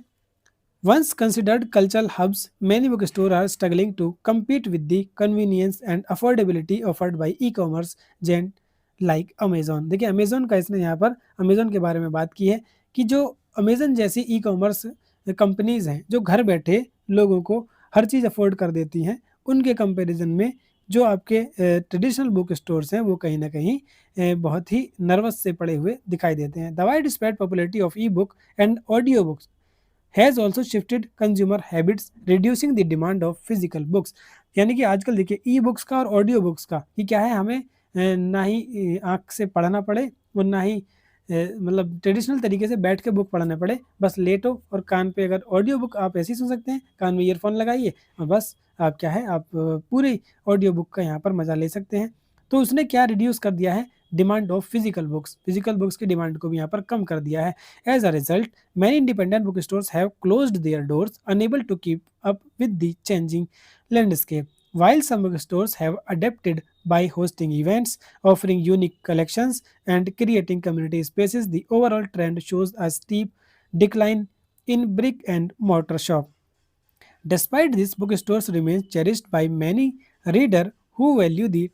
once considered cultural hubs, many bookstores are struggling to compete with the convenience and affordability offered by e-commerce giant like Amazon। देखिए अमेजोन का इसने यहाँ पर अमेजोन के बारे में बात की है कि जो अमेजन जैसी ई कॉमर्स कंपनीज हैं जो घर बैठे लोगों को हर चीज़ अफोर्ड कर देती हैं, उनके कंपैरिजन में जो आपके ट्रेडिशनल बुक स्टोर्स हैं वो कहीं ना कहीं बहुत ही नर्वस से पड़े हुए दिखाई देते हैं। The wide spread popularity of E book and audio books has also shifted consumer habits reducing the demand of physical books. यानी कि आजकल देखिए ई बुक्स का और ऑडियो बुक्स का कि क्या है, हमें ना ही आँख से पढ़ना पड़े और ना ही मतलब ट्रेडिशनल तरीके से बैठ के बुक पढ़ना पड़े। बस लेटो और कान पे अगर ऑडियो बुक आप ऐसे ही सुन सकते हैं, कान में ईयरफोन लगाइए और बस आप क्या है, आप पूरी ऑडियो बुक का यहाँ पर मज़ा ले सकते हैं। तो उसने क्या रिड्यूस कर दिया है, डिमांड ऑफ फिजिकल बुक्स की डिमांड को भी यहाँ पर कम कर दिया है। As a result many independent bookstores have closed their doors, unable to keep up with the changing landscape. While some bookstores have adapted by hosting events, offering unique collections, and creating community spaces, the overall trend shows a steep decline in brick and mortar shop. Despite this, bookstores remain cherished by many readers who value the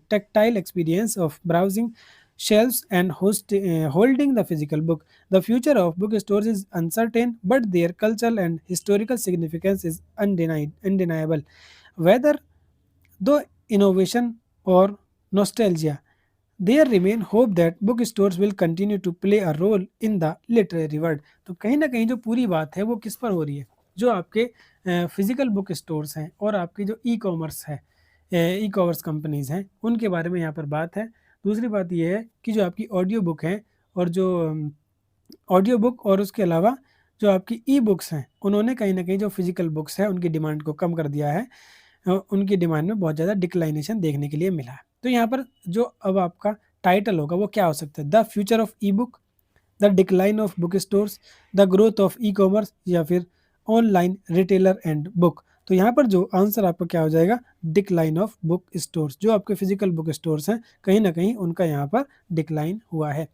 tactile experience of browsing shelves and holding the physical book. The future of bookstores is uncertain, but their cultural and historical significance is undeniable. Whether though innovation or nostalgia, there remain hope that bookstores will continue to play a role in the literary world। तो कहीं ना कहीं जो पूरी बात है वो किस पर हो रही है, जो आपके फिजिकल बुक स्टोर्स हैं और आपकी जो ई कॉमर्स है, ई कॉमर्स कंपनीज हैं, उनके बारे में यहाँ पर बात है। दूसरी बात ये है कि जो आपकी ऑडियो बुक है और जो ऑडियो बुक और उसके अलावा जो आपकी ई बुक्स हैं, उन्होंने कहीं ना कहीं जो फिजिकल बुक्स हैं उनकी डिमांड को कम कर दिया है। उनकी डिमांड में बहुत ज़्यादा डिक्लाइनेशन देखने के लिए मिला है। तो यहाँ पर जो अब आपका टाइटल होगा वो क्या हो सकता है, the future of E book, the decline of book stores, the growth of e commerce, या फिर ऑनलाइन रिटेलर एंड बुक। तो यहाँ पर जो आंसर आपका क्या हो जाएगा, डिक्लाइन ऑफ बुक स्टोर्स। जो आपके फिजिकल बुक स्टोर्स हैं कहीं ना कहीं उनका यहाँ पर डिक्लाइन हुआ है।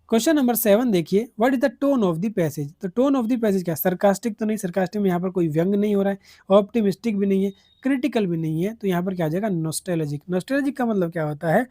क्वेश्चन नंबर 7 देखिए, what is the tone of the passage. तो टोन ऑफ द पैसेज क्या, सरकास्टिक तो नहीं, सरकास्टिक में यहाँ पर कोई व्यंग नहीं हो रहा है, ऑप्टिमिस्टिक भी नहीं है, क्रिटिकल भी नहीं है। तो यहाँ पर क्या आ जाएगा, नॉस्टैल्जिक। नॉस्टैल्जिक का मतलब क्या होता है,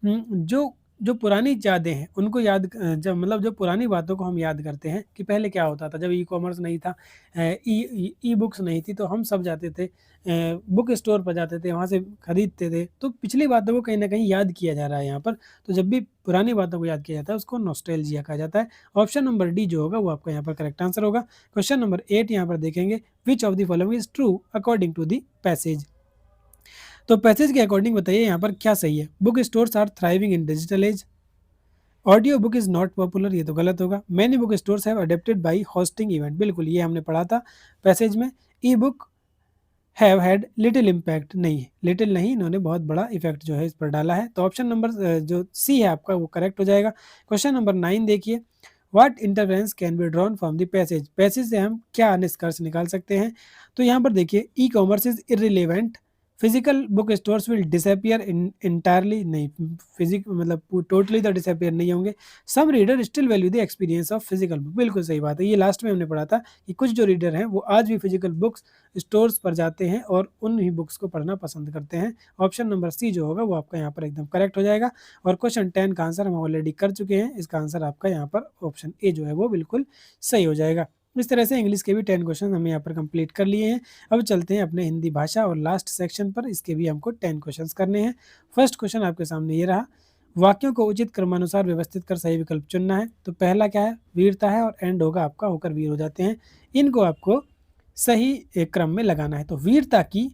जो जो पुरानी यादें हैं उनको याद जब मतलब जो पुरानी बातों को हम याद करते हैं कि पहले क्या होता था जब ई-कॉमर्स नहीं था, ई-बुक्स नहीं थी, तो हम सब जाते थे बुक स्टोर पर जाते थे, वहाँ से खरीदते थे। तो पिछली बातों को कहीं न कहीं याद किया जा रहा है यहाँ पर। तो जब भी पुरानी बातों को याद किया जाता है उसको नॉस्टैल्जिया कहा जाता है। ऑप्शन नंबर डी जो होगा वो आपका यहाँ पर करेक्ट आंसर होगा। क्वेश्चन नंबर 8 यहाँ पर देखेंगे, which of the following is true according to the passage. तो पैसेज के अकॉर्डिंग बताइए यहाँ पर क्या सही है। Book stores are thriving in digital age, audio book is not popular, ये तो गलत होगा। Many book stores have adapted by hosting event, बिल्कुल ये हमने पढ़ा था पैसेज में। E book have had little impact, नहीं है, लिटिल नहीं, इन्होंने बहुत बड़ा इफेक्ट जो है इस पर डाला है। तो ऑप्शन नंबर जो सी है आपका वो करेक्ट हो जाएगा। क्वेश्चन नंबर 9 देखिए, what interference can be drawn from the passage, passage से हम क्या निष्कर्ष निकाल सकते हैं। तो यहाँ पर देखिए, e commerce is irrelevant, physical book stores will disappear entirely, नहीं, फिजिक मतलब टोटली तो डिसअपियर नहीं होंगे। Some reader still value the experience of physical book, बिल्कुल सही बात है, ये लास्ट में हमने पढ़ा था कि कुछ जो रीडर हैं वो आज भी फिजिकल बुक्स स्टोर्स पर जाते हैं और उन ही बुक्स को पढ़ना पसंद करते हैं। ऑप्शन नंबर सी जो होगा वो आपका यहाँ पर एकदम करेक्ट हो जाएगा। और क्वेश्चन 10 का आंसर हम ऑलरेडी कर चुके हैं, इसका आंसर आपका यहाँ पर ऑप्शन ए जो है वो बिल्कुल सही हो जाएगा। इस तरह से इंग्लिश के भी 10 क्वेश्चन हम यहाँ पर कंप्लीट कर लिए हैं। अब चलते हैं अपने हिंदी भाषा और लास्ट सेक्शन पर, इसके भी हमको 10 क्वेश्चंस करने हैं। फर्स्ट क्वेश्चन आपके सामने ये रहा, वाक्यों को उचित क्रमानुसार व्यवस्थित कर सही विकल्प चुनना है। तो पहला क्या है, वीरता है, और एंड होगा आपका होकर वीर हो जाते हैं। इनको आपको सही क्रम में लगाना है। तो वीरता की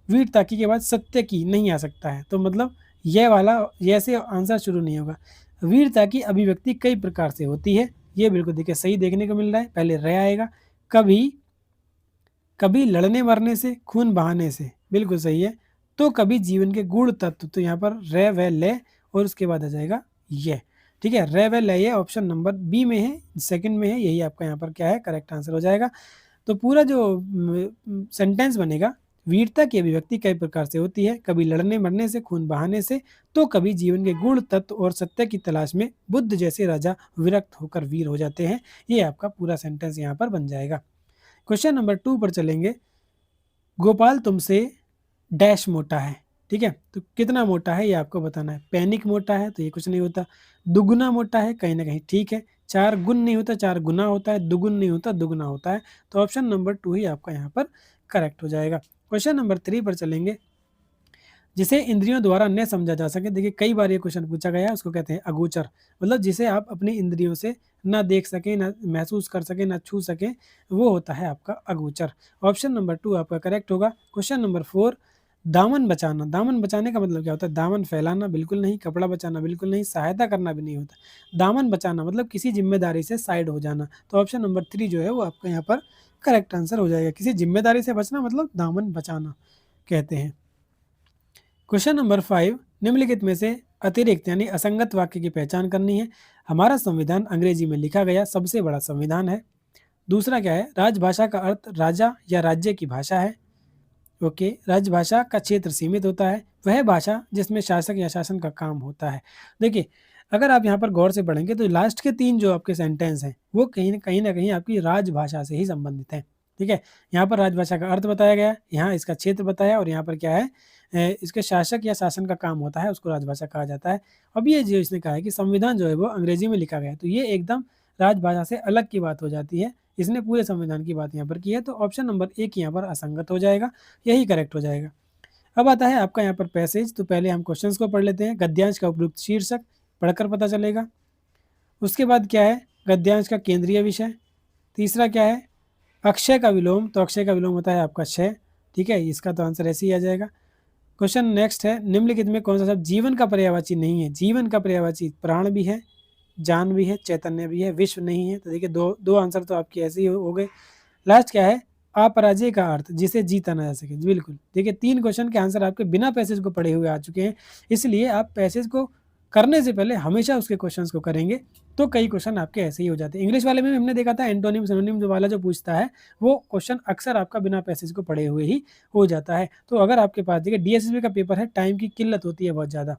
के बाद सत्य की नहीं आ सकता है, तो मतलब यह वाला ये से आंसर शुरू नहीं होगा। वीरता की अभिव्यक्ति कई प्रकार से होती है, ये बिल्कुल देखिए सही देखने को मिल रहा है। पहले रे आएगा, कभी कभी लड़ने मरने से, खून बहाने से, बिल्कुल सही है। तो कभी जीवन के गूढ़ तत्व, तो यहाँ पर रे व ले और उसके बाद आ जाएगा ये, ठीक है। रे व ले ये ऑप्शन नंबर बी में है, सेकंड में है, यही आपका यहाँ पर क्या है करेक्ट आंसर हो जाएगा। तो पूरा जो सेंटेंस बनेगा, वीरता की अभिव्यक्ति कई प्रकार से होती है, कभी लड़ने मरने से, खून बहाने से, तो कभी जीवन के गुण तत्व और सत्य की तलाश में बुद्ध जैसे राजा विरक्त होकर वीर हो जाते हैं। ये आपका पूरा सेंटेंस यहाँ पर बन जाएगा। क्वेश्चन नंबर 2 पर चलेंगे, गोपाल तुमसे डैश मोटा है, ठीक है। तो कितना मोटा है ये आपको बताना है। पैनिक मोटा है तो ये कुछ नहीं होता, दुगुना मोटा है कहीं ना कहीं ठीक है, 4 गुण नहीं होता 4 गुना होता है, दुगुन नहीं होता दुगुना होता है। तो ऑप्शन नंबर 2 ही आपका यहाँ पर करेक्ट हो जाएगा। क्वेश्चन नंबर 3 पर चलेंगे, जिसे इंद्रियों द्वारा न समझा जा सके। देखिए कई बार ये क्वेश्चन पूछा गया है, उसको कहते हैं अगोचर, मतलब जिसे आप अपनी इंद्रियों से ना देख सकें, ना महसूस कर सकें, ना छू सकें, वो होता है आपका अगोचर। ऑप्शन नंबर 2 आपका करेक्ट होगा। क्वेश्चन नंबर 4, दामन बचाना, दामन बचाने का मतलब क्या होता है। दामन फैलाना बिल्कुल नहीं, कपड़ा बचाना बिल्कुल नहीं, सहायता करना भी नहीं होता। दामन बचाना मतलब किसी जिम्मेदारी से साइड हो जाना। तो ऑप्शन नंबर 3 जो है वो आपका यहाँ पर करेक्ट आंसर हो जाएगा। किसी जिम्मेदारी से बचना मतलब दामन बचाना कहते हैं। क्वेश्चन नंबर 5, निम्नलिखित में से अतिरिक्त यानी असंगत वाक्य की पहचान करनी है। हमारा संविधान अंग्रेजी में लिखा गया सबसे बड़ा संविधान है। दूसरा क्या है, राजभाषा का अर्थ राजा या राज्य की भाषा है। ओके, राजभाषा का क्षेत्र सीमित होता है, वह भाषा जिसमें शासक या शासन का काम होता है। देखिए अगर आप यहाँ पर गौर से पढ़ेंगे तो लास्ट के 3 जो आपके सेंटेंस हैं वो कहीं ना कहीं आपकी राजभाषा से ही संबंधित हैं, ठीक है। यहाँ पर राजभाषा का अर्थ बताया गया है, यहाँ इसका क्षेत्र बताया, और यहाँ पर क्या है इसके शासक या शासन का काम होता है, उसको राजभाषा कहा जाता है। अब ये जो इसने कहा है कि संविधान जो है वो अंग्रेजी में लिखा गया है, तो ये एकदम राजभाषा से अलग की बात हो जाती है। इसने पूरे संविधान की बात यहाँ पर की है, तो ऑप्शन नंबर 1 यहाँ पर असंगत हो जाएगा, यही करेक्ट हो जाएगा। अब आता है आपका यहाँ पर पैसेज। तो पहले हम क्वेश्चंस को पढ़ लेते हैं। गद्यांश का उपयुक्त शीर्षक पढ़कर पता चलेगा। उसके बाद क्या है, गद्यांश का केंद्रीय विषय। तीसरा क्या है, अक्षय का विलोम, तो अक्षय का विलोम होता है आपका क्षय, ठीक है, इसका तो आंसर ऐसे ही आ जाएगा। क्वेश्चन नेक्स्ट है, निम्नलिखित में कौन सा शब्द जीवन का पर्यायवाची नहीं है। जीवन का पर्यायवाची प्राण भी है, जान भी है, चैतन्य भी है, विश्व नहीं है। तो देखिए दो आंसर तो आपके ऐसे ही हो गए। लास्ट क्या है, अपराजय का अर्थ जिसे जीता ना जा सके, बिल्कुल। देखिए 3 क्वेश्चन के आंसर आपके बिना पैसेज को पढ़े हुए आ चुके हैं, इसलिए आप पैसेज को करने से पहले हमेशा उसके क्वेश्चंस को करेंगे, तो कई क्वेश्चन आपके ऐसे ही हो जाते हैं। इंग्लिश वाले में हमने देखा था एंटोनिम सिनोनिम जो वाला जो पूछता है वो क्वेश्चन अक्सर आपका बिना पैसेज को पढ़े हुए ही हो जाता है। तो अगर आपके पास देखिए डीएसएसबी का पेपर है, टाइम की किल्लत होती है बहुत ज़्यादा,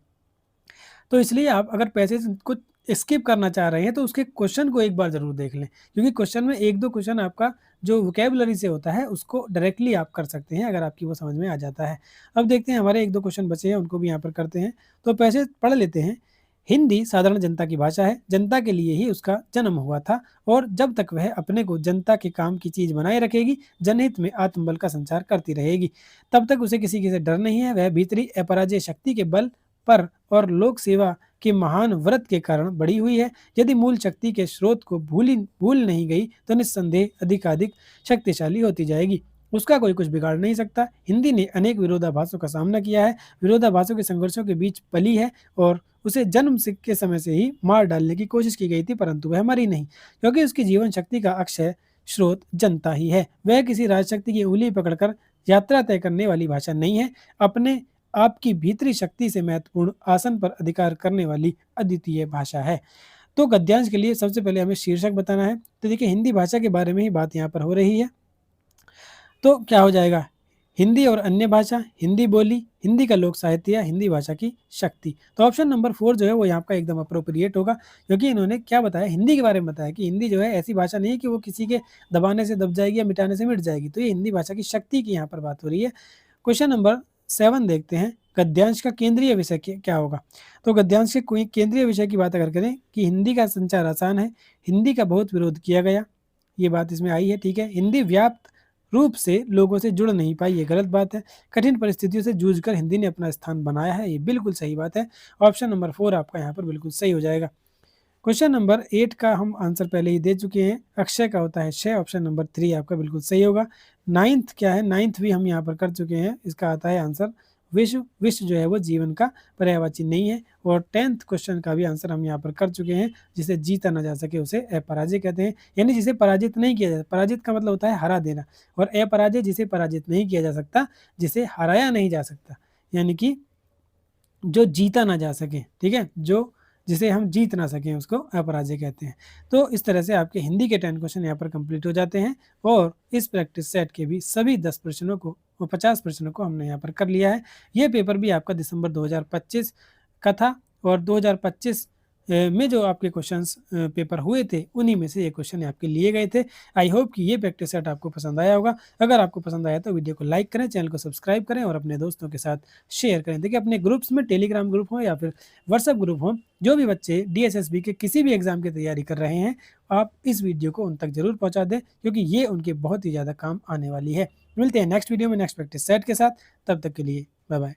तो इसलिए आप अगर पैसेज को स्किप करना चाह रहे हैं तो उसके क्वेश्चन को एक बार ज़रूर देख लें, क्योंकि क्वेश्चन में 1-2 क्वेश्चन आपका जो वोकैबुलरी से होता है उसको डायरेक्टली आप कर सकते हैं अगर आपकी वो समझ में आ जाता है। अब देखते हैं हमारे 1-2 क्वेश्चन बचे हैं, उनको भी यहाँ पर करते हैं। तो पैसेज पढ़ लेते हैं। हिंदी साधारण जनता की भाषा है, जनता के लिए ही उसका जन्म हुआ था और जब तक वह अपने को जनता के काम की चीज़ बनाए रखेगी, जनहित में आत्मबल का संचार करती रहेगी, तब तक उसे किसी से डर नहीं है। वह भीतरी अपराजेय शक्ति के बल पर और लोक सेवा के महान व्रत के कारण बढ़ी हुई है। यदि मूल शक्ति के स्रोत को भूल नहीं गई, तो निस्संदेह अधिकाधिक शक्तिशाली होती जाएगी। उसका कोई कुछ बिगाड़ नहीं सकता। हिंदी ने अनेक विरोधाभासों का सामना किया है, विरोधाभासों के संघर्षों के बीच पली है और उसे जन्म के समय से ही मार डालने की कोशिश की गई थी, परंतु वह मरी नहीं, क्योंकि उसकी जीवन शक्ति का अक्षय स्रोत जनता ही है। वह किसी राजशक्ति की उंगली पकड़कर यात्रा तय करने वाली भाषा नहीं है, अपने आपकी भीतरी शक्ति से महत्वपूर्ण आसन पर अधिकार करने वाली अद्वितीय भाषा है। तो गद्यांश के लिए सबसे पहले हमें शीर्षक बताना है। तो देखिए, हिंदी भाषा के बारे में ही बात यहाँ पर हो रही है। तो क्या हो जाएगा? हिंदी और अन्य भाषा, हिंदी बोली, हिंदी का लोक साहित्य या हिंदी भाषा की शक्ति। तो ऑप्शन नंबर 4 जो है वो यहाँ का एकदम अप्रोप्रिएट होगा, क्योंकि इन्होंने क्या बताया, हिंदी के बारे में बताया कि हिंदी जो है ऐसी भाषा नहीं है कि वो किसी के दबाने से दब जाएगी या मिटाने से मिट जाएगी। तो ये हिंदी भाषा की शक्ति की यहाँ पर बात हो रही है। क्वेश्चन नंबर 7 देखते हैं, गद्यांश का केंद्रीय विषय क्या होगा? तो गद्यांश के कोई केंद्रीय विषय की बात अगर करें कि हिंदी का संचार आसान है, हिंदी का बहुत विरोध किया गया, ये बात इसमें आई है, ठीक है। हिंदी व्याप्त रूप से लोगों से जुड़ नहीं पाई, ये गलत बात है। कठिन परिस्थितियों से जूझकर हिंदी ने अपना स्थान बनाया है, ये बिल्कुल सही बात है। ऑप्शन नंबर 4 आपका यहाँ पर बिल्कुल सही हो जाएगा। क्वेश्चन नंबर 8 का हम आंसर पहले ही दे चुके हैं, अक्षय का होता है क्षय। ऑप्शन नंबर 3 आपका बिल्कुल सही होगा। 9th क्या है? 9th भी हम यहाँ पर कर चुके हैं, इसका आता है आंसर विश्व। विश्व जो है वो जीवन का पर्यायवाची नहीं है। और 10th क्वेश्चन का भी आंसर हम यहाँ पर कर चुके हैं, जिसे जीता ना जा सके उसे अपराजय कहते हैं, यानी जिसे पराजित नहीं किया जा। पराजित का मतलब होता है हरा देना, और अपराजय जिसे पराजित नहीं किया जा सकता, जिसे हराया नहीं जा सकता, यानी कि जो जीता ना जा सके, ठीक है, जो जिसे हम जीत ना सकें उसको अपराजय कहते हैं। तो इस तरह से आपके हिंदी के 10 क्वेश्चन यहाँ पर कंप्लीट हो जाते हैं और इस प्रैक्टिस सेट के भी सभी 10 प्रश्नों को और 50 प्रश्नों को हमने यहाँ पर कर लिया है। ये पेपर भी आपका दिसंबर 2025 का था और 2025 में जो आपके क्वेश्चंस पेपर हुए थे, उन्हीं में से ये क्वेश्चन आपके लिए गए थे। आई होप कि ये प्रैक्टिस सेट आपको पसंद आया होगा। अगर आपको पसंद आया तो वीडियो को लाइक करें, चैनल को सब्सक्राइब करें और अपने दोस्तों के साथ शेयर करें। देखिए, अपने ग्रुप्स में, टेलीग्राम ग्रुप हो या फिर व्हाट्सएप ग्रुप हो, जो भी बच्चे डीएसएसबी के किसी भी एग्जाम की तैयारी कर रहे हैं, आप इस वीडियो को उन तक जरूर पहुंचा दें, क्योंकि ये उनके बहुत ही ज़्यादा काम आने वाली है। मिलते हैं नेक्स्ट वीडियो में नेक्स्ट प्रैक्टिस सेट के साथ। तब तक के लिए बाय बाय।